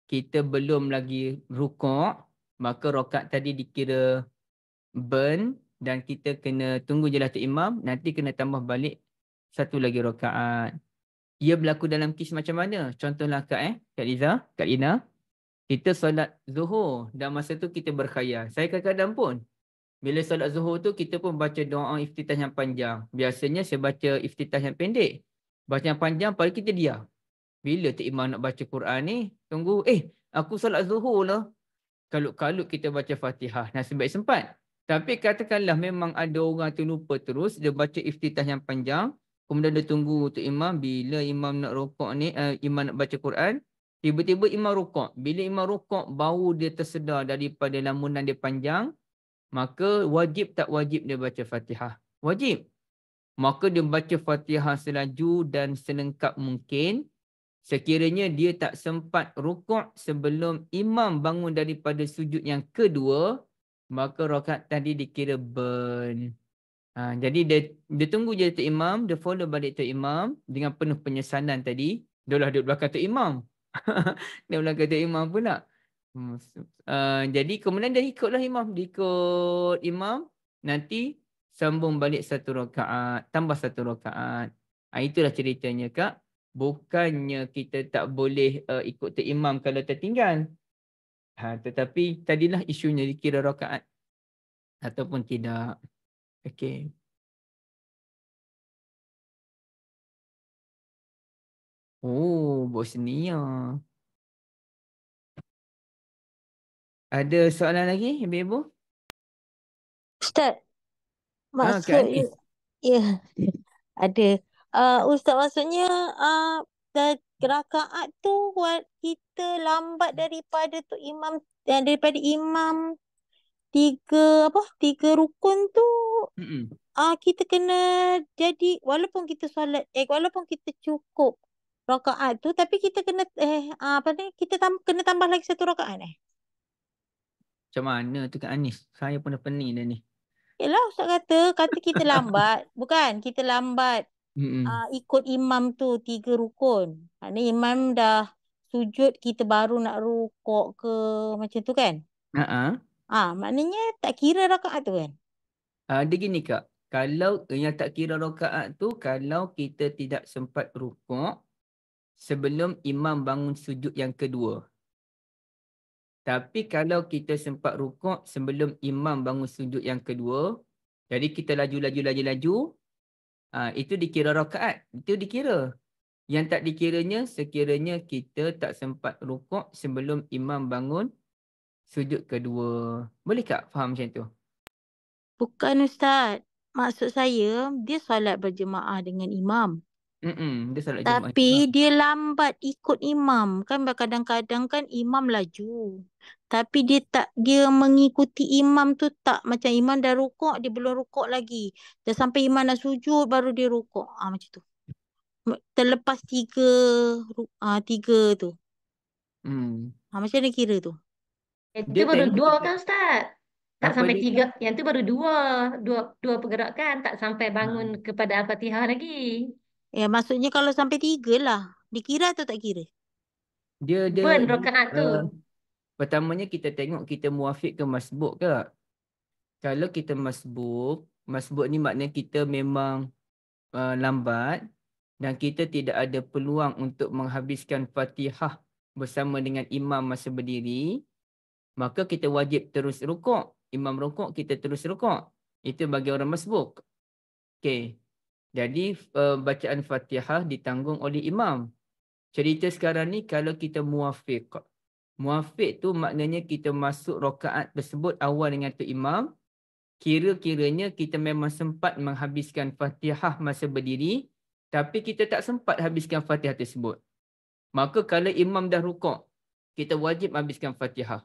kita belum lagi rukuk, maka rakaat tadi dikira burn dan kita kena tunggu jelatul imam, nanti kena tambah balik satu lagi rakaat. Ia berlaku dalam kes macam mana? Contohlah Kak Liza, Kak Lina, kita solat zuhur dan masa tu kita berkhayal. Saya kadang-kadang pun bila solat zuhur tu kita pun baca doa iftitah yang panjang. Biasanya saya baca iftitah yang pendek. Baca yang panjang paling kita diam. Bila tu imam nak baca Quran ni, tunggu, aku solat zuhur lah. Kalut-kalut kita baca Fatihah. Nasib baik sempat. Tapi katakanlah memang ada orang tu lupa terus, dia baca iftitah yang panjang, kemudian dia tunggu tu imam, bila imam nak rukuk ni, imam nak baca Quran, tiba-tiba imam rukuk. Bila imam rukuk, baru dia tersedar daripada lamunan dia panjang, maka wajib tak wajib dia baca Fatihah? Wajib. Maka dia baca Fatihah selaju dan selengkap mungkin. Sekiranya dia tak sempat rukuk sebelum imam bangun daripada sujud yang kedua, maka rakaat tadi dikira burn. Jadi dia tunggu je Tok Imam, dia follow balik Tok Imam dengan penuh penyesanan tadi. Dia lah duduk belakang Tok Imam. Dia belakang Tok Imam pula. Jadi kemudian dia ikutlah Imam. Dia ikut Imam. Nanti sambung balik 1 rakaat. Tambah 1 rakaat. Itulah ceritanya Kak. Bukannya kita tak boleh ikut Tok Imam kalau tertinggal. Tetapi tadilah isunya dikira rakaat. Ataupun tidak. Okey. Oh, Bosnia. Ada soalan lagi, Ibu? Ustaz, Kak Anis. ya, ada. Ustaz, maksudnya rakaat tu kita lambat daripada tu imam, daripada imam tiga rukun tu, Mm-mm. kita kena jadi, walaupun kita solat, walaupun kita cukup rakaat tu, tapi kita kena kita kena tambah lagi 1 rakaat Macam mana tu Kak Anis? Saya pun dah pening dah ni. Yelah, Ustaz kata kita lambat. Bukan, kita lambat Mm-mm. ikut imam tu 3 rukun. Maknanya imam dah sujud, kita baru nak rukuk ke macam tu kan? Maknanya tak kira rakaat tu kan? Dia gini Kak. Kalau yang tak kira rakaat tu, kalau kita tidak sempat rukuk sebelum imam bangun sujud yang kedua. Tapi kalau kita sempat rukuk sebelum imam bangun sujud yang kedua, jadi kita laju, itu dikira rakaat. Itu dikira. Yang tak dikiranya sekiranya kita tak sempat rukuk sebelum imam bangun sujud kedua. Boleh tak faham macam tu? Bukan Ustaz. Maksud saya, dia solat berjemaah dengan imam. Dia salat Jumaat. Tapi dia lambat ikut imam. Kan kadang-kadang kan imam laju. Tapi dia mengikuti imam tu tak. Macam imam dah rukuk, dia belum rukuk lagi. Dah sampai imam nak sujud, baru dia rukuk. Macam tu. Terlepas tiga tu. Macam mana kira tu? Yang tu Dia baru tengok 2 kita. kan Ustaz? Tak Apa sampai dia 3. Kak? Yang tu baru dua pergerakan. Tak sampai bangun kepada Al-Fatihah lagi. Maksudnya kalau sampai 3 lah. Dikira atau tak kira? Dia Burn rakaat tu. pertamanya kita tengok kita muafiq ke masbuk ke. Kalau kita masbuk ni maknanya kita memang lambat dan kita tidak ada peluang untuk menghabiskan Fatihah bersama dengan imam masa berdiri, maka kita wajib terus rukuk. Imam rukuk, kita terus rukuk. Itu bagi orang masbuk. Okey. Jadi bacaan Fatihah ditanggung oleh imam. Cerita sekarang ni kalau kita muafiq. Muafiq tu maknanya kita masuk rakaat tersebut awal dengan tu imam. Kira-kiranya kita memang sempat menghabiskan Fatihah masa berdiri, tapi kita tak sempat habiskan Fatihah tersebut. Maka kalau imam dah rukuk, kita wajib habiskan Fatihah.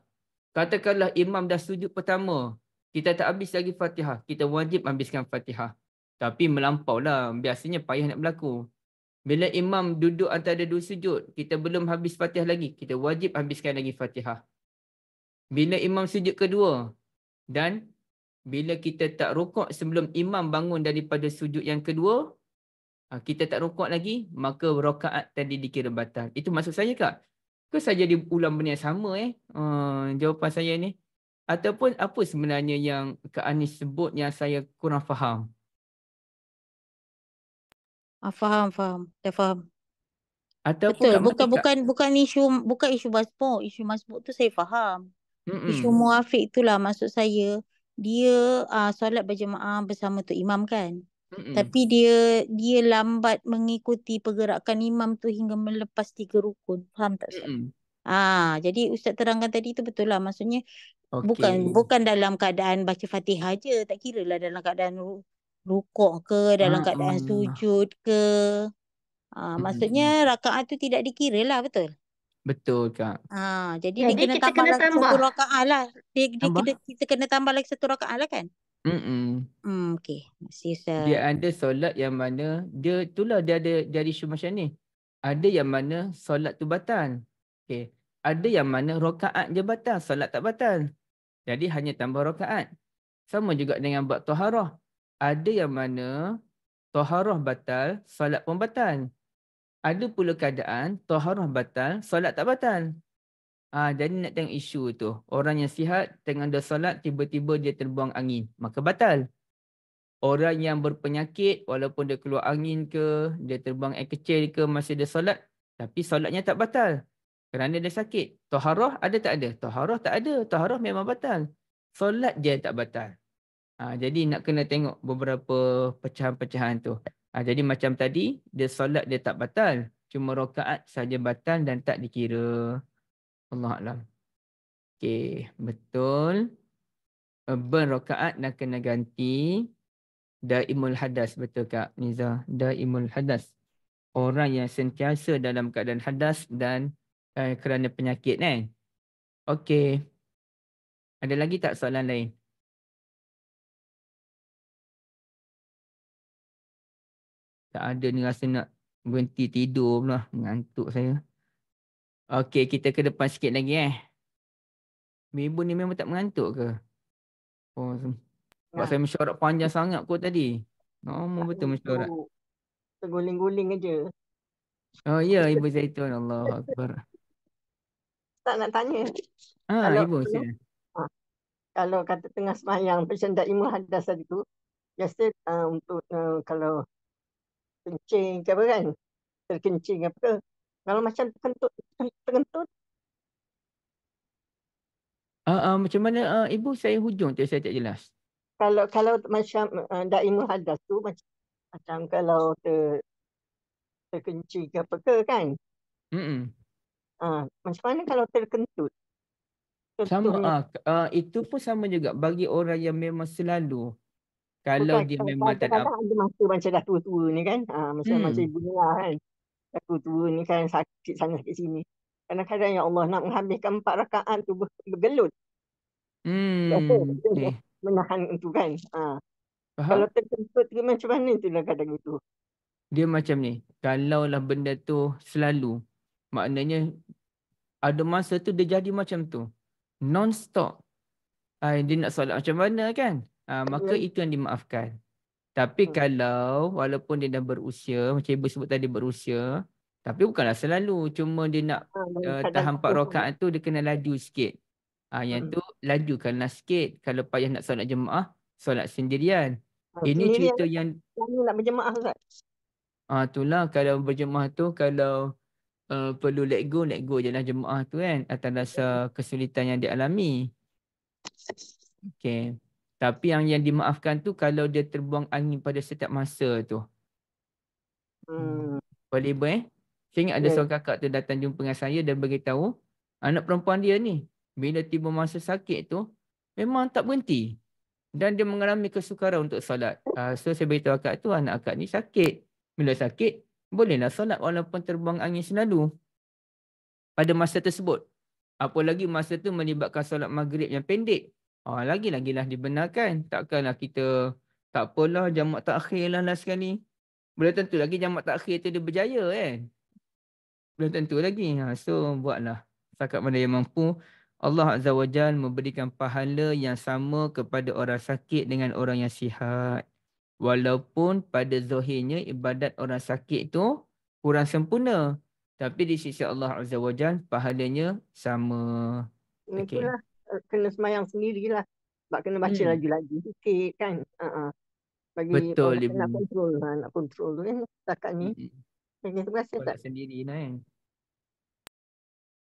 Katakanlah imam dah sujud pertama, kita tak habis lagi Fatihah, kita wajib habiskan Fatihah. Tapi melampaulah, biasanya payah nak berlaku. Bila imam duduk antara 2 sujud, kita belum habis Fatihah lagi, kita wajib habiskan lagi Fatihah. Bila imam sujud kedua dan bila kita tak rukuk sebelum imam bangun daripada sujud yang kedua, kita tak rukuk lagi, maka rakaat tadi dikira batal. Itu maksud saya Kak. Ke saja diulang benda yang sama jawapan saya ni? Ataupun apa sebenarnya yang Kak Anis sebut yang saya kurang faham? Faham. Dah faham. Ataupun Betul. kat mana Kak? Bukan isu masbuk. Isu masbuk tu saya faham. Isu Mm-mm. muafiq itulah maksud saya. Dia solat berjemaah bersama tu imam kan. Mm-mm. Tapi dia lambat mengikuti pergerakan imam tu hingga melepas 3 rukun. Faham tak Ustaz? Mm-mm. Jadi Ustaz terangkan tadi tu betul lah. Maksudnya Okey. bukan dalam keadaan baca Fatihah je. Tak kira lah dalam keadaan rukuk ke, dalam keadaan sujud ke. Maksudnya rakaat tu tidak dikira lah, betul? Betul Kak. Jadi dia Jadi kena kita tambah kena lagi 1 tambah. rakaat lah. Tambah? Kita kena tambah lagi 1 rakaat lah kan? Mm-mm. Okey. Terima kasih Ustaz. Dia ada solat yang mana dia itulah dia ada dari isu macam ni. Ada yang mana solat tu batal. Okey. Ada yang mana rakaat je batal, solat tak batal. Jadi hanya tambah rakaat. Sama juga dengan bab taharah. Ada yang mana taharah batal, solat pun batal. Ada pula keadaan taharah batal, solat tak batal. Jadi nak tengok isu tu. Orang yang sihat tengah ada solat, tiba-tiba dia terbuang angin. Maka batal. Orang yang berpenyakit, walaupun dia keluar angin ke, dia terbuang air kecil ke, masih dia solat, tapi solatnya tak batal. Kerana dia sakit. Taharah ada tak ada? Taharah tak ada. Taharah memang batal. Solat dia tak batal. Jadi nak kena tengok beberapa pecahan-pecahan tu. Jadi macam tadi, dia solat dia tak batal. Cuma rakaat saja batal dan tak dikira. Allahuakbar. Okey, betul. Berrakaat dan kena ganti. Daimul hadas, betul Kak Niza. Daimul hadas. Orang yang sentiasa dalam keadaan hadas dan kerana penyakit kan. Okey. Ada lagi tak soalan lain? Tak ada ni, rasa nak berhenti tidur pula. Mengantuk saya. Okey, kita ke depan sikit lagi Ibu ni memang tak mengantuk ke? Oh, sebab saya mesyuarat panjang sangat kot tadi. Lama betul mesyuarat. Terguling-guling aja. Oh ya, Ibu Zaitun. Allahuakbar. Tak nak tanya. Kalau Ibu sila. kalau kata tengah semayang macam daimul hadas tadi tu, biasa untuk kalau kencing ke apa kan, terkencing apa ke. Kalau macam terkentut, Macam mana Ibu, saya hujung tu saya tak jelas. kalau macam daimul hadas tu macam kalau terkencing ke apa ke kan. Mm-mm. Macam mana kalau terkentut? Sama, Contohnya itu pun sama juga bagi orang yang memang selalu. Kalau bukan dia memang tak ada kadang-kadang ada masa macam dah tua-tua ni kan. Macam ibu ni lah kan. Dah tua-tua ni kan sakit sana sakit sini. Kadang-kadang ya Allah nak menghabiskan 4 rakaat tu bergelut. Biasa dia Okay. menahan itu kan. Kalau Faham? terkentut tu macam mana tu lah kadang itu. Dia macam ni. Kalaulah benda tu selalu, maknanya ada masa tu dia jadi macam tu. Non-stop. Dia nak solat macam mana kan? Maka Ya. itu yang dimaafkan. Tapi kalau walaupun dia dah berusia, macam ibu sebut tadi berusia, tapi bukanlah selalu. Cuma dia nak Kadang tahan tak 4 tahan. rakaat tu, dia kena laju sikit. Yang tu lajukanlah sikit. Kalau payah nak solat jemaah, solat sendirian. Ini Sendiri cerita yang nak berjemaah Ustaz. itulah kalau berjemaah tu, kalau perlu let go je lah jemaah tu kan. Atas dasar kesulitan yang dialami. Okay. Tapi yang dimaafkan tu kalau dia terbuang angin pada setiap masa tu. Boleh ibu Saya ingat ada Ya. seorang kakak tu datang jumpa dengan saya dan beritahu anak perempuan dia ni bila tiba masa sakit tu memang tak berhenti. Dan dia mengalami kesukaran untuk solat. So saya beritahu akak tu anak akak ni sakit. Bila sakit bolehlah solat walaupun terbuang angin selalu. Pada masa tersebut. Apalagi masa tu melibatkan solat maghrib yang pendek. Lagi-lagilah dibenarkan. Takkanlah kita tak apalah jamak takhir lah sekali. Belum tentu lagi jamak takhir tu dia berjaya kan. Belum tentu lagi. So buatlah. Setakat mana yang mampu. Allah Azza wa Jal memberikan pahala yang sama kepada orang sakit dengan orang yang sihat. Walaupun pada zahirnya ibadat orang sakit tu kurang sempurna. Tapi di sisi Allah Azza wa Jal pahalanya sama. Okay. Itulah kena semayang sendirilah. Sebab kena baca lagi-lagi sikit kan. Bagi Betul orang kata Ibu. nak kontrol tu kan setakat ni. Terima kasih Solat tak? sendiri lah kan.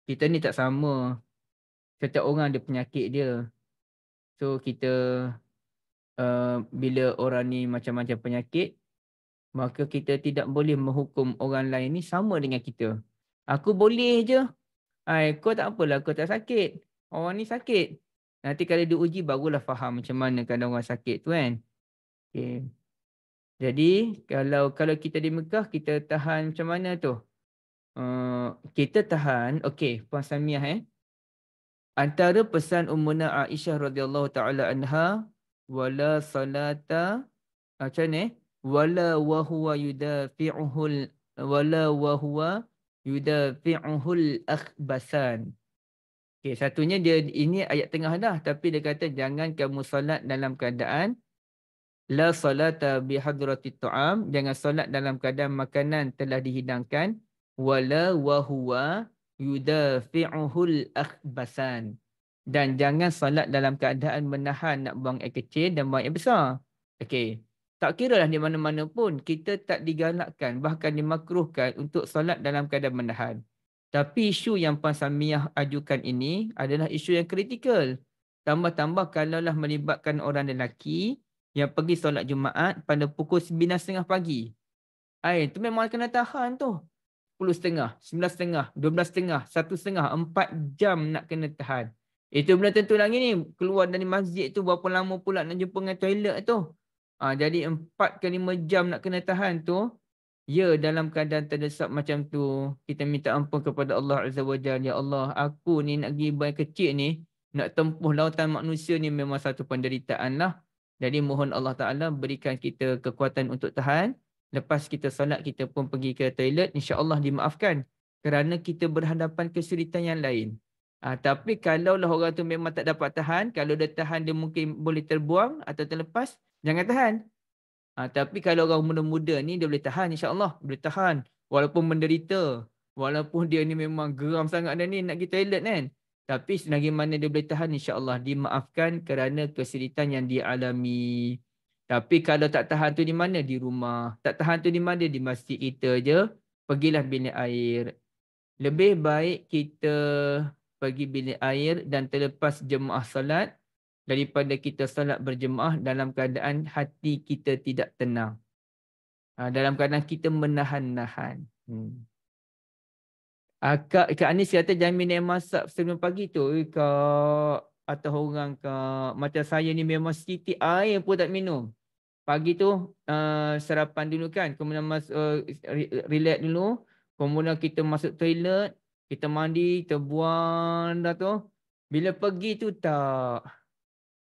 Kita ni tak sama. Setiap orang ada penyakit dia. So kita bila orang ni macam-macam penyakit, maka kita tidak boleh menghukum orang lain ni sama dengan kita. Aku boleh je. Kau tak apalah, kau tak sakit. Orang ni sakit. Nanti kalau diuji barulah faham macam mana kadang orang sakit tu kan. Okay. Jadi kalau kita di Mekah, kita tahan macam mana tu? Kita tahan, okey, Puan Samiah Antara pesan Ummuna Aisyah radhiyallahu taala anha, wala salata macam ni, wala wa huwa yudafi'uhul wala wa huwa yudafi'uhul akhbasan. Okey, satunya dia ini ayat tengah dah, tapi dia kata jangan kamu solat dalam keadaan La salata bihadratit ta'am, jangan solat dalam keadaan makanan telah dihidangkan, wala wa huwa yudafi'uhul akhbasan. Dan jangan solat dalam keadaan menahan nak buang air kecil dan buang air besar. Okey. Tak kiralah di mana-mana pun kita tak digalakkan, bahkan dimakruhkan untuk solat dalam keadaan menahan. Tapi isu yang Puan Samiyah ajukan ini adalah isu yang kritikal. Tambah-tambah kalaulah melibatkan orang lelaki yang pergi solat Jumaat pada pukul 9.30 pagi. Itu memang kena tahan tu. 10.30, 9.30, 12.30, 1.30, 4 jam nak kena tahan. Itu belum tentu lagi ni. Keluar dari masjid tu berapa lama pula nak jumpa dengan toilet tu. Jadi 4 ke 5 jam nak kena tahan tu. Ya, dalam keadaan terdesak macam tu, kita minta ampun kepada Allah Azza wa Jalla. Ya Allah, aku ni nak pergi buang kecil ni, nak tempuh lautan manusia ni memang satu penderitaan lah. Jadi mohon Allah Ta'ala berikan kita kekuatan untuk tahan. Lepas kita solat, kita pun pergi ke toilet. InsyaAllah dimaafkan. Kerana kita berhadapan kesulitan yang lain. Tapi kalaulah orang tu memang tak dapat tahan, kalau dia tahan dia mungkin boleh terbuang atau terlepas, jangan tahan. Tapi kalau orang muda-muda ni dia boleh tahan, insyaAllah. Boleh tahan. Walaupun menderita. Walaupun dia ni memang geram sangat dah ni nak pergi toilet kan. Tapi selagi mana dia boleh tahan, insyaAllah dimaafkan kerana kesulitan yang dia alami. Tapi kalau tak tahan tu di mana? Di rumah. Tak tahan tu di mana? Di masjid kita je. Pergilah bilik air. Lebih baik kita pergi bilik air dan terlepas jemaah salat daripada kita salat berjemaah dalam keadaan hati kita tidak tenang. Dalam keadaan kita menahan-nahan. Kak Anis kata jangan minum masak sebelum pagi tu. Kak, atau orang kak, macam saya ni memang setitik air pun tak minum. Pagi tu sarapan dulu kan. Kemudian relax dulu. Kemudian kita masuk toilet. Kita mandi, kita buang dah tu. Bila pergi tu tak.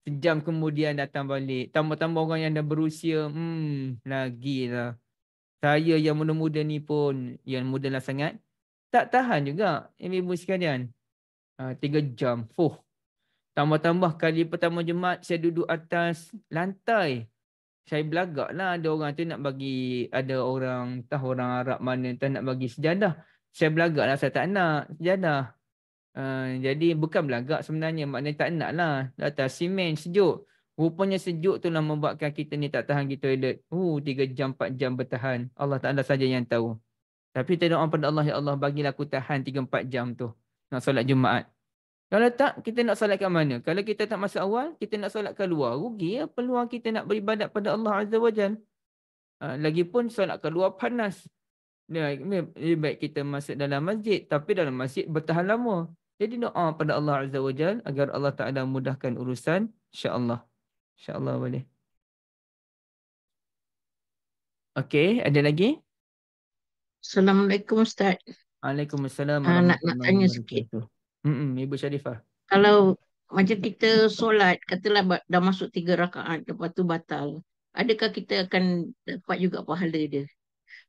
Sejam kemudian datang balik. Tambah-tambah orang yang dah berusia. Lagilah. Saya yang muda-muda ni pun. Yang muda lah sangat. Tak tahan juga, ibu sekalian. 3 jam. Tambah-tambah kali pertama Jumaat, saya duduk atas lantai. Saya belagak lah ada orang tu nak bagi, ada orang, entah orang Arab mana, entah nak bagi sejadah. Saya belagak lah, saya tak nak sejadah. Jadi bukan belagak sebenarnya, maknanya tak nak lah. Atas simen sejuk. Rupanya sejuk tu lah membuatkan kita ni tak tahan di toilet. 3 jam, 4 jam bertahan. Allah Ta'ala saja yang tahu. Tapi kita doa pada Allah, ya Allah bagilah aku tahan 3-4 jam tu. Nak solat Jumaat. Kalau tak, kita nak solat kat mana? Kalau kita tak masuk awal, kita nak solat kat luar. Rugi ya peluang kita nak beribadat pada Allah Azza wa Jal. Lagipun solat kat luar panas. Lebih baik kita masuk dalam masjid. Tapi dalam masjid bertahan lama. Jadi doa pada Allah Azza wa Jal agar Allah Ta'ala mudahkan urusan. InsyaAllah. InsyaAllah boleh. Okey, ada lagi? Assalamualaikum Ustaz. Waalaikumsalam Nak warahmatullahi tanya sikit. wabarakatuh. Ibu Syarifah. Kalau macam kita solat, katalah dah masuk 3 rakaat, lepas tu batal. Adakah kita akan dapat juga pahala dia?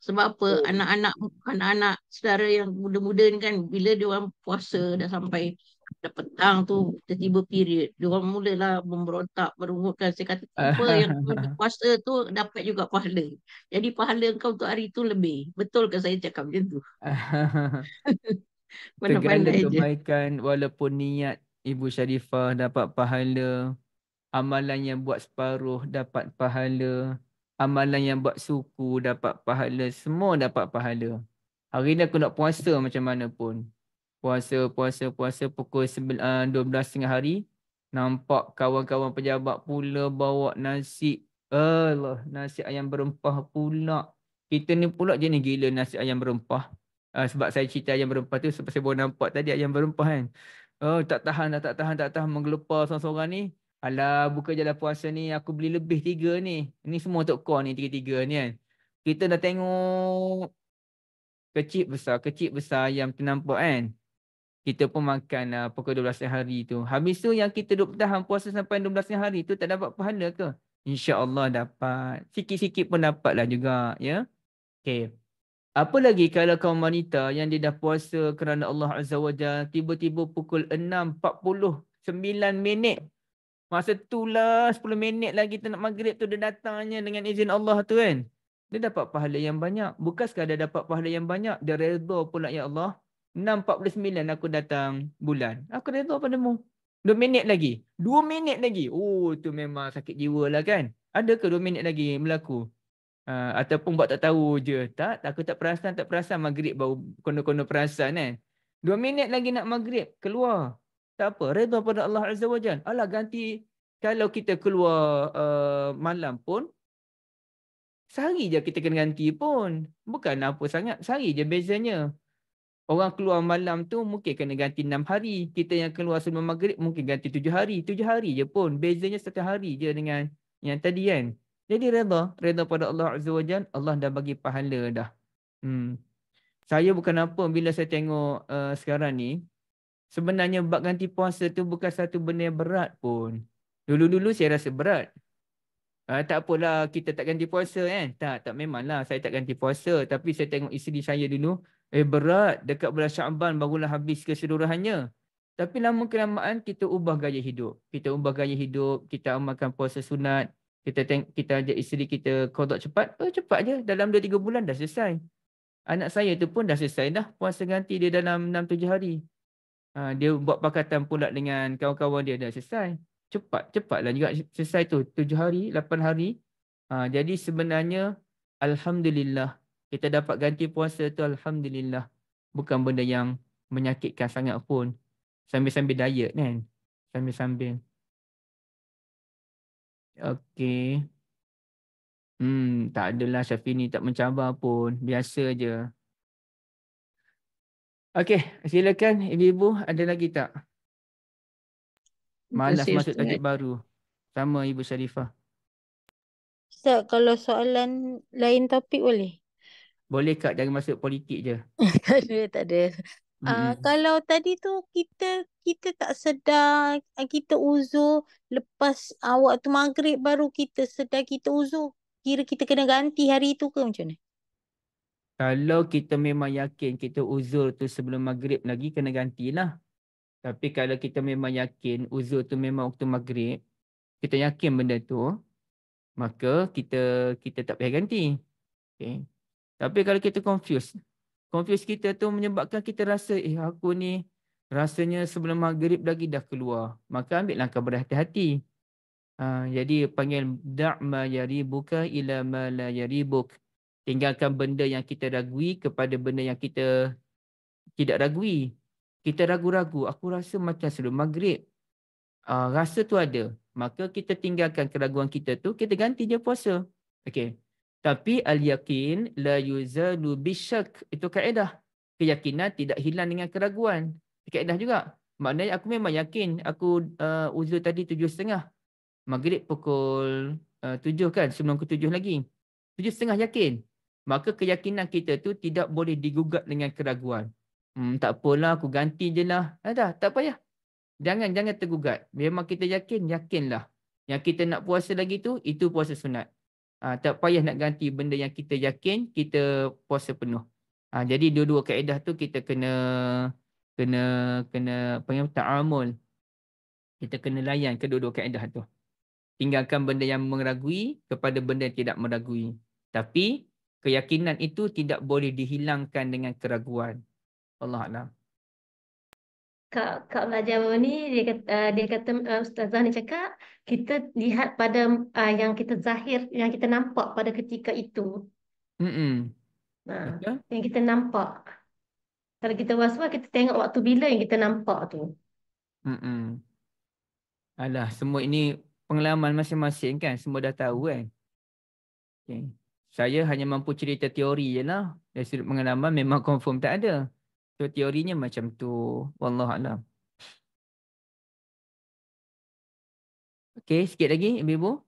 Sebab apa? Anak-anak saudara yang muda-muda ni kan, bila dia orang puasa dah sampai dah petang tu, tiba-tiba period. Dia orang mulalah memberontak, merungutkan. Saya kata, apa yang puasa tu dapat juga pahala. Jadi pahala kau untuk hari tu lebih. Betul ke saya cakap macam tu? Segala Pandai-pandai je. kebaikan walaupun niat Ibu Syarifah dapat pahala. Amalan yang buat separuh dapat pahala. Amalan yang buat suku dapat pahala. Semua dapat pahala. Hari ni aku nak puasa macam mana pun. Puasa pukul 12.30 hari. Nampak kawan-kawan pejabat pula bawa nasi. Allah, nasi ayam berempah pula. Kita ni pula jenis gila nasi ayam berempah. Sebab saya cerita ayam berempah tu sebab saya baru nampak tadi ayam berempah kan. Tak tahan menggelepar seorang-seorang ni. Alah, buka je lah puasa ni. Aku beli lebih 3 ni. Ni semua untuk kau ni 3-3 ni kan. Kita dah tengok kecil besar ayam tu nampak kan. Kita pun makan pukul 12 hari tu. Habis tu yang kita duduk tahan puasa sampai 12 hari tu tak dapat pahala ke? InsyaAllah dapat. Sikit-sikit pun dapat lah juga. Ya. Okay. Apa lagi kalau kaum wanita yang dia dah puasa kerana Allah Azza wa Jalla tiba-tiba pukul 6.49 minit. Masa tu lah 10 minit lagi kita nak maghrib tu dia datangnya dengan izin Allah tu kan. Dia dapat pahala yang banyak. Bukan sekadar dapat pahala yang banyak. Dia redha pula, ya Allah. 6.49 aku datang bulan. Aku redha padamu. 2 minit lagi. 2 minit lagi. Oh, tu memang sakit jiwa lah kan. Ada ke 2 minit lagi berlaku? Ataupun buat tak tahu je. Tak, aku tak perasan maghrib baru kono-kono perasan kan. 2 minit lagi nak maghrib. Keluar. Tak apa, redha pada Allah Azza wa Jalla. Alah ganti, kalau kita keluar malam pun, sehari je kita kena ganti pun. Bukan apa sangat, sehari je bezanya. Orang keluar malam tu mungkin kena ganti 6 hari. Kita yang keluar sebelum maghrib mungkin ganti 7 hari. 7 hari je pun. Bezanya 1 hari je dengan yang tadi kan. Jadi redha pada Allah Azza wa Jalla. Allah dah bagi pahala dah. Saya bukan apa bila saya tengok sekarang ni, sebenarnya bab ganti puasa tu bukan satu benda yang berat pun. Dulu-dulu saya rasa berat. Tak apalah kita tak ganti puasa kan. Tak memanglah saya tak ganti puasa. Tapi saya tengok isteri saya dulu, berat. Dekat bulan Syaban barulah habis keseluruhannya. Tapi lama kelamaan kita ubah gaya hidup. Kita ubah gaya hidup, kita amalkan puasa sunat. Kita ajak isteri kita qada cepat. Cepat je. Dalam 2-3 bulan dah selesai. Anak saya tu pun dah selesai dah puasa ganti dia dalam 6-7 hari. Dia buat pakatan pula dengan kawan-kawan dia dah selesai. Cepatlah juga selesai tu. 7 hari, 8 hari. Jadi sebenarnya alhamdulillah kita dapat ganti puasa tu, alhamdulillah. Bukan benda yang menyakitkan sangat pun. Sambil-sambil diet kan. Sambil-sambil. Okey. Tak adalah Syafini tak mencabar pun. Biasa je. Okey, silakan ibu-ibu, ada lagi tak? Malas Terima kasih, masuk tajuk Ustaz. baru. Sama Ibu Sharifah. Ustaz, kalau soalan lain topik boleh? Boleh Kak, jangan masuk politik je. Tak ada, tak ada. Mm-mm. Kalau tadi tu kita tak sedar, kita uzur lepas waktu maghrib baru kita sedar kita uzur. Kira kita kena ganti hari tu ke macam mana? Kalau kita memang yakin kita uzur tu sebelum maghrib lagi, kena gantilah. Tapi kalau kita memang yakin uzur tu memang waktu maghrib, kita yakin benda tu, maka kita tak payah ganti. Okay. Tapi kalau kita confuse kita tu menyebabkan kita rasa, aku ni rasanya sebelum maghrib lagi dah keluar. Maka ambil langkah berhati-hati. Jadi panggil da'ma yaribuka ila ma la yaribuk. Tinggalkan benda yang kita ragui kepada benda yang kita tidak ragui. Kita ragu-ragu, aku rasa macam sebelum maghrib. Rasa tu ada. Maka kita tinggalkan keraguan kita tu, kita ganti je puasa. Okey. Tapi al-yaqin la yuzalu bisyak. Itu kaedah. Keyakinan tidak hilang dengan keraguan. Kaedah juga. Maknanya aku memang yakin aku uzur tadi 7.30. Maghrib pukul 7 kan, sebelum ke 7 lagi. 7.30 yakin. Maka keyakinan kita tu tidak boleh digugat dengan keraguan. Tak apalah, aku ganti je lah. Dah, tak payah. Jangan tergugat. Memang kita yakin, yakinlah. Yang kita nak puasa lagi tu, itu puasa sunat. Tak payah nak ganti benda yang kita yakin, kita puasa penuh. Jadi dua-dua kaedah tu kita kena panggil ta'amul. Kita kena layan kedua-dua kaedah tu. Tinggalkan benda yang meragui kepada benda yang tidak meragui. Tapi keyakinan itu tidak boleh dihilangkan dengan keraguan. Allahuakbar. Kak belajar ni dia kata Ustazah ni cakap kita lihat pada yang kita zahir, yang kita nampak pada ketika itu. Betul? Yang kita nampak. Kalau kita was-was, kita tengok waktu bila yang kita nampak tu. Alah, semua ini pengalaman masing-masing kan. Semua dah tahu kan. Okay. Saya hanya mampu cerita teori je lah. Dari sudut pengalaman memang confirm tak ada. So teorinya macam tu. Wallahualam. Okey, sikit lagi ibu-ibu.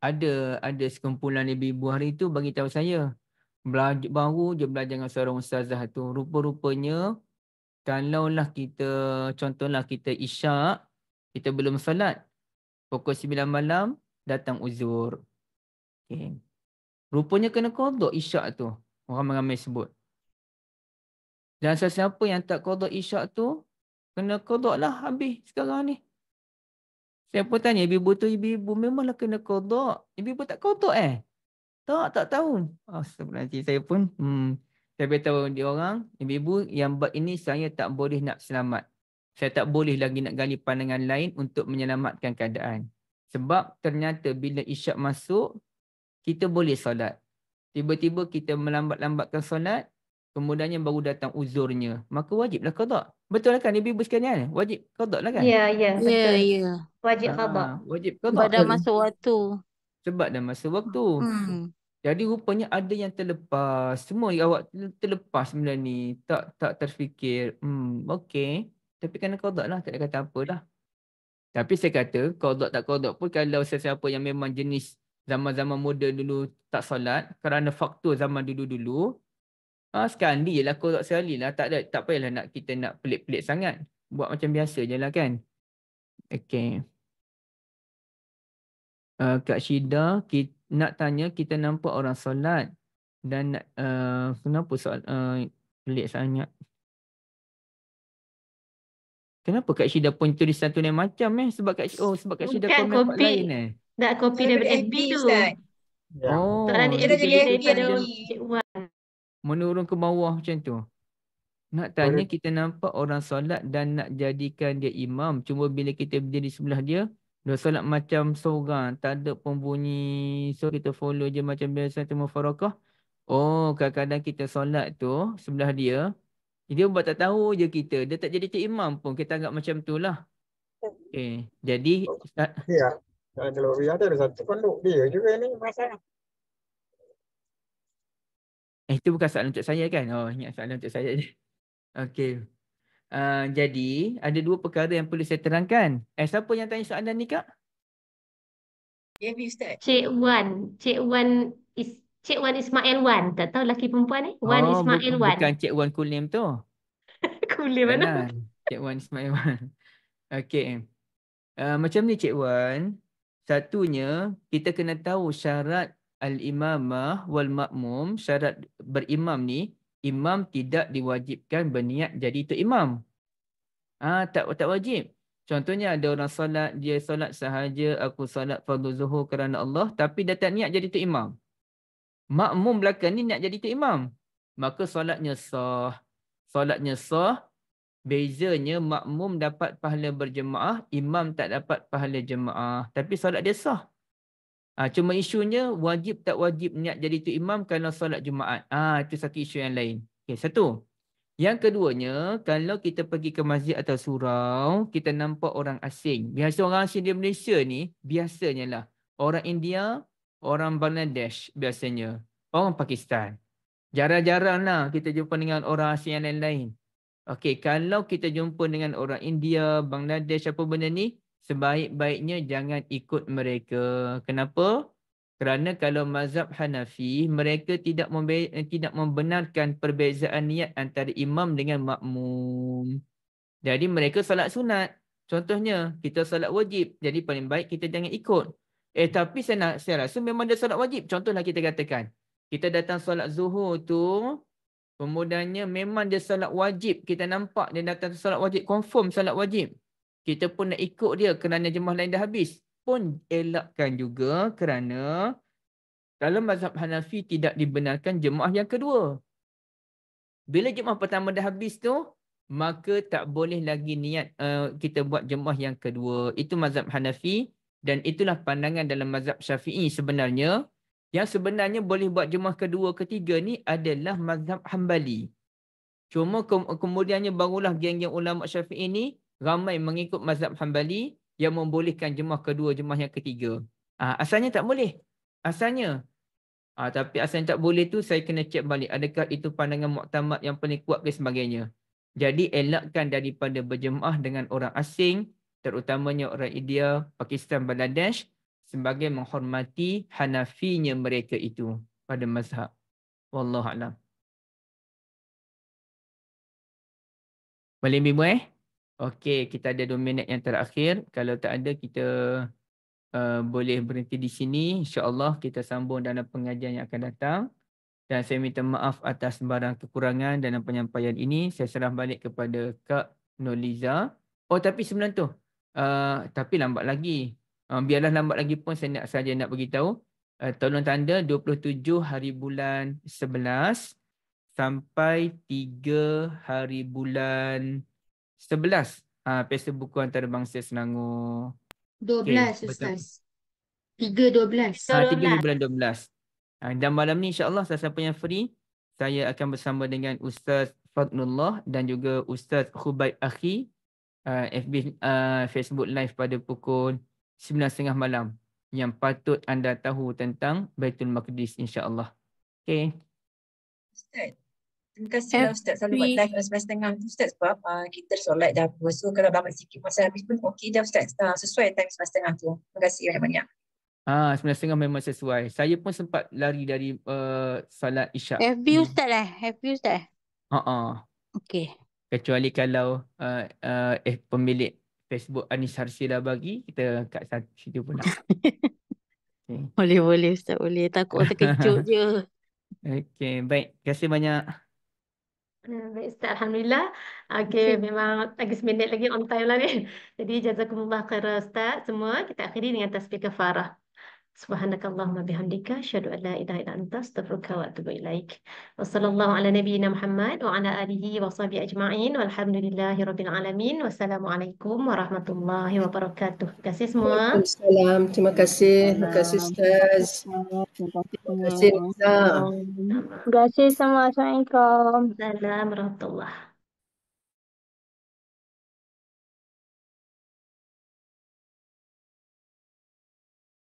Ada sekumpulan ibu-ibu hari tu bagi tahu saya. Baru je belajar dengan seorang ustazah tu. Rupa-rupanya kalaulah contohlah kita isyak, kita belum salat. Pukul 9 malam datang uzur. Okay. Rupanya kena qada isyak tu. Orang ramai sebut. Dan sesiapa yang tak qada isyak tu, kena qada lah habis sekarang ni. Siapa tanya ibu-ibu tu, ibu-ibu memanglah kena qada. Ibu-ibu tak qada tak tahu. Sebenarnya saya pun, saya beritahu dia orang, ibu-ibu yang buat ini saya tak boleh nak selamat. Saya tak boleh lagi nak gali pandangan lain untuk menyelamatkan keadaan. Sebab ternyata bila isyak masuk, kita boleh solat. Tiba-tiba kita melambat-lambatkan solat, kemudiannya baru datang uzurnya. Maka wajiblah qada. Betul lah kan ibu-ibu sekalian? Wajib qada lah kan? Ya, Ya, betul. ya. Wajib qada. Wajib Sebab qada. dah masuk waktu. Sebab dah masa waktu. Jadi rupanya ada yang terlepas. Semua awak terlepas benda ni. Tak terfikir. Okey. Tapi kena qada lah. Tak ada kata apalah. Tapi saya kata, qada tak qada pun kalau sesiapa yang memang jenis zaman-zaman muda dulu tak solat kerana faktor zaman dulu-dulu, sekali je lah qada sekali lah. Tak payahlah kita nak pelik-pelik sangat. Buat macam biasa je lah kan. Okey. Kak Syida, nak tanya kita nampak orang solat dan kenapa soal pelik sangat? Kenapa Kak Syida pun tulisan tu lain macam sebab Kak Syida Bukan komen part kopi. lain Tak kopi daripada FB tu. Ya. Tak ada Dia FB jadi daripada tulisan Cik Wan. menurun ke bawah macam tu. Nak tanya kita nampak orang solat dan nak jadikan dia imam. Cuma bila kita berdiri sebelah dia, dia solat macam seorang. Tak ada pun bunyi. So kita follow je macam biasa cuma mufarakah. Oh, kadang-kadang kita solat tu sebelah dia. Dia buat tak tahu je kita. Dia tak jadi cik imam pun. Kita anggap macam tu lah. Okay. Jadi, Ya. Kalau ada satu penduk dia juga ni masalah. itu bukan soalan untuk saya kan? Oh, ingat soalan untuk saya je. Okay. Jadi, ada dua perkara yang perlu saya terangkan. Siapa yang tanya soalan ni, Kak? Cik Wan. Cik Wan Ismail Wan. Tak tahu lelaki perempuan ni. Wan Oh, Ismail Wan. bukan Cik Wan Kulim tu. Kulit mana? Jangan. Cik Wan Ismail Wan. Okay. Macam ni Cik Wan. Satunya, kita kena tahu syarat al-imamah wal makmum. Syarat berimam ni, imam tidak diwajibkan berniat jadi itu imam. Tak wajib. Contohnya ada orang solat, dia solat sahaja, aku solat fardu zuhur kerana Allah, tapi dia tak niat jadi itu imam. Makmum belakang ni nak jadi itu imam. Maka solatnya sah. Solatnya sah. Bezanya makmum dapat pahala berjemaah, imam tak dapat pahala jemaah. Tapi solat dia sah. Cuma isunya wajib tak wajib niat jadi itu imam kalau solat Jumaat. Itu satu isu yang lain. Okay, satu. Yang keduanya, kalau kita pergi ke masjid atau surau, kita nampak orang asing. Biasa orang asing di Malaysia ni, biasanya lah. Orang India, orang Bangladesh biasanya. Orang Pakistan. Jarang-jarang lah kita jumpa dengan orang asing yang lain-lain. Okey, kalau kita jumpa dengan orang India, Bangladesh, apa benda ni, sebaik-baiknya jangan ikut mereka. Kenapa? Kerana kalau mazhab Hanafi, mereka tidak membenarkan perbezaan niat antara imam dengan makmum. Jadi mereka solat sunat. Contohnya, kita solat wajib. Jadi paling baik kita jangan ikut. Tapi saya rasa memang dia solat wajib. Contohlah kita katakan, kita datang solat zuhur tu, kemudiannya memang dia solat wajib. Kita nampak dia datang solat wajib. Confirm solat wajib. Kita pun nak ikut dia kerana jemaah lain dah habis. Pun elakkan juga kerana dalam mazhab Hanafi tidak dibenarkan jemaah yang kedua. Bila jemaah pertama dah habis tu, maka tak boleh lagi niat kita buat jemaah yang kedua. Itu mazhab Hanafi dan itulah pandangan dalam mazhab Syafi'i sebenarnya. Yang sebenarnya boleh buat jemaah kedua, ketiga ni adalah mazhab Hambali. Cuma kemudiannya barulah geng-geng ulama Syafi'i ni ramai mengikut mazhab Hambali yang membolehkan jemaah kedua, jemaah yang ketiga. Asalnya tak boleh. Asalnya. Tapi asalnya tak boleh tu saya kena cek balik. Adakah itu pandangan muktamad yang paling kuat ke sebagainya. Jadi elakkan daripada berjemaah dengan orang asing, terutamanya orang India, Pakistan, Bangladesh, sebagai menghormati Hanafinya mereka itu pada mazhab. Wallahualam. Boleh Bibu Okey, kita ada 2 minit yang terakhir. Kalau tak ada, kita boleh berhenti di sini. InsyaAllah kita sambung dalam pengajian yang akan datang. Dan saya minta maaf atas sembarang kekurangan dalam penyampaian ini. Saya serah balik kepada Kak Noliza. Oh, tapi sebelum tu, tapi lambat lagi. Biarlah lambat lagi pun saya saja nak beritahu. Tolong tanda 27 hari bulan 11 sampai 3 hari bulan 11. Pesta buku antarabangsa Selangor. 12 betul. Ustaz. 3/12. 3 hari bulan 12. Dan malam ni insya-Allah siapa yang free, saya akan bersama dengan Ustaz Fadlullah dan juga Ustaz Khubaib Akhi, Facebook Live pada pukul 9.30 malam yang patut anda tahu tentang Baitul Maqdis insya-Allah. Okey. Ustaz, terima kasihlah Ustaz selalu buat live 11.30 tu Ustaz, sebab kita solat dah apa. So kalau bangun sikit masa habis pun okey dah Ustaz. Sesuai time 11.30 tu. Terima kasih banyak-banyak. 9.30 memang sesuai. Saya pun sempat lari dari salat Isyak. FB Ustaz lah. FB Ustaz. Okey. Kecuali kalau pemilik Facebook Anis Harsila bagi, kita kat situ pula. Okay. Boleh Ustaz, boleh. Takut terkejut je. Okey, baik. Terima kasih banyak. Baik Ustaz, Alhamdulillah. Okey, memang lagi seminit lagi on time lah ni. Jadi jazakumullah khairan Ustaz semua. Kita akhiri dengan tasbih kafarah. Subhanakallahumma bihamdika asyhadu an la ilaha illa anta astaghfiruka wa atubu ilaik. Wassallallahu ala nabiyyina Muhammad wa ala alihi wa sahbihi ajma'in walhamdulillahi rabbil alamin. Wassalamualaikum warahmatullahi wabarakatuh. Terima kasih semua. Waalaikumsalam. Terima kasih. Terima kasih Ustaz. Terima kasih Nisa. Terima Terima kasih semua. Assalamualaikum. kasih warahmatullahi wabarakatuh.